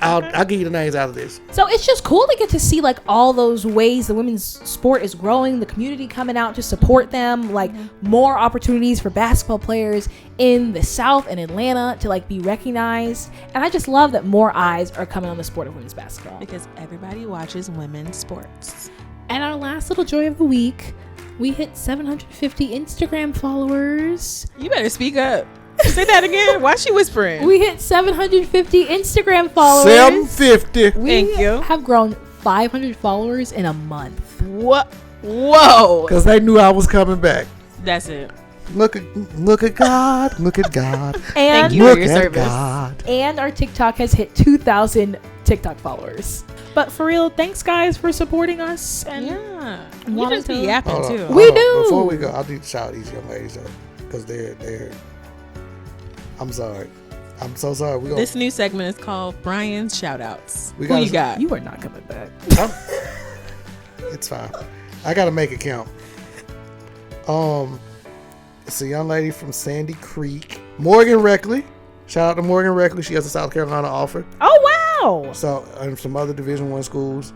I'll give you the names out of this. So it's just cool to get to see like all those ways the women's sport is growing, the community coming out to support them, like more opportunities for basketball players in the South and Atlanta to like be recognized. And I just love that more eyes are coming on the sport of women's basketball. Because everybody watches women's sports. And our last little joy of the week, we hit 750 Instagram followers. You better speak up. Say that again. Why she whispering? We hit 750 Instagram followers. 750. We Thank you. have grown 500 followers in a month. What? Whoa. Because they knew I was coming back. That's it. Look at God. Look at God. And Thank you for Look your at service. God. And our TikTok has hit 2,000 TikTok followers. But for real, thanks guys for supporting us. And Yeah. We wanted just be to- yapping Hold on, too. hold We on. do. Before we go, I'll need to shout out these young ladies though, because they're. I'm sorry. I'm so sorry. We This new segment is called Brian's Shoutouts. We Who gotta- you got? you are not coming back. It's fine. I gotta make it count. It's a young lady from Sandy Creek, Morgan Reckley. Shout out to Morgan Reckley. She has a South Carolina offer. Oh wow. So and some other Division I schools.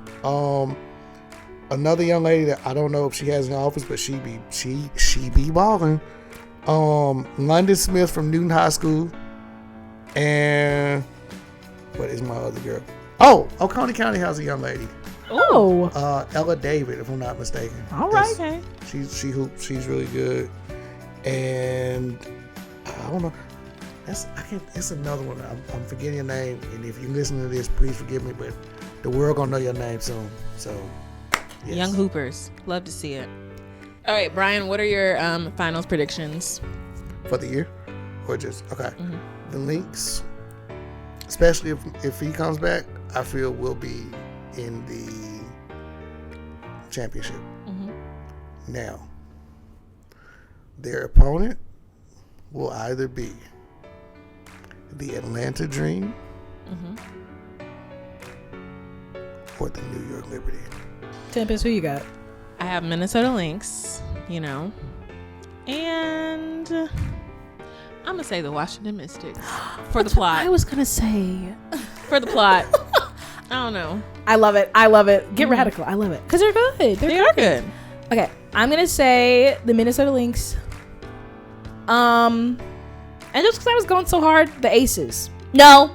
Another young lady that I don't know if she has an office, but she be balling. London Smith from Newton High School, and what is my other girl? Oh, Oconee County has a young lady, Oh. Ella David, if I'm not mistaken. All right. Okay. She hoops. She's really good, and I don't know. It's another one. I'm forgetting your name, and if you listen to this, please forgive me. But the world gonna know your name soon. So, yes. Young Hoopers. Love to see it. All right, Brian, what are your finals predictions? For the year, or just okay. The Lynx, especially if he comes back, I feel will be in the championship. Now, their opponent will either be the Atlanta Dream or the New York Liberty. Tempest, who you got? I have Minnesota Lynx, and I'm going to say the Washington Mystics for the plot. I was gonna say. For the plot. I don't know. I love it. Get radical. I love it because they're good. They are good. Okay, I'm gonna say the Minnesota Lynx. And just because I was going so hard, the Aces. No,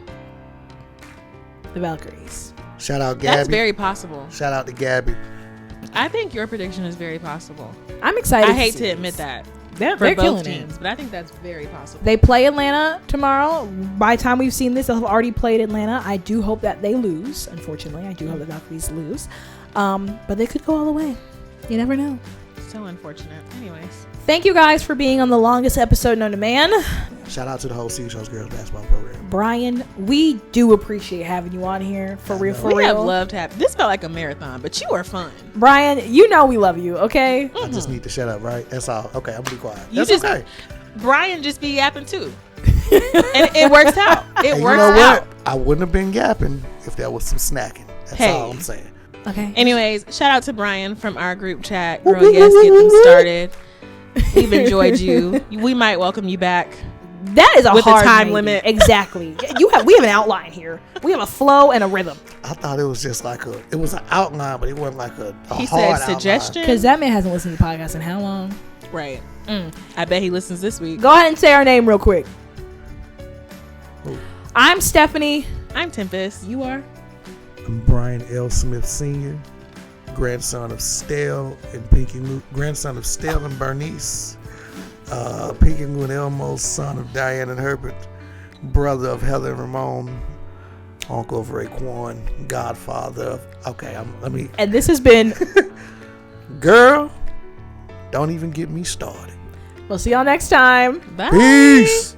the Valkyries. Shout out Gabby. That's very possible. Shout out to Gabby. I think your prediction is very possible. I'm excited. I hate see to this. admit that They're for killing both teams, it. but I think that's very possible. They play Atlanta tomorrow. By the time we've seen this, they'll have already played Atlanta. I do hope that they lose. Unfortunately, I do hope the Valkyries lose. But they could go all the way. You never know. So unfortunate. Anyways. Thank you guys for being on the longest episode known to man. Shout out to the whole Seashells Girls Basketball Program. Brian, we do appreciate having you on here. For real, for We have real. loved having this. Felt like a marathon, but you are fun. Brian, you know we love you, okay? I just need to shut up, right? That's all. Okay, I'm gonna be quiet. You That's just- okay. Brian just be yapping too, and it works out. It And works you know out. what? I wouldn't have been yapping if there was some snacking. That's Hey. all I'm saying. Okay. Anyways, shout out to Brian from our group chat. Girl, yes, get them started. We've enjoyed you. We might welcome you back. That is a With a hard time maybe. limit. Exactly. We have an outline here. We have a flow and a rhythm. I thought it was just like it was an outline, but it wasn't like a He hard said suggestion. Because that man hasn't listened to the podcast in how long? Right. I bet he listens this week. Go ahead and say our name real quick. Who? I'm Stephanie. I'm Tempest. You are? I'm Brian L. Smith Sr., grandson of Stell and Pinky Lou, grandson of Stell and Bernice, Pinky Lou and Elmo's son of Diane and Herbert, brother of Heather and Ramon, uncle of Raekwon, godfather of, And this has been. girl, don't even get me started. We'll see y'all next time. Bye. Peace.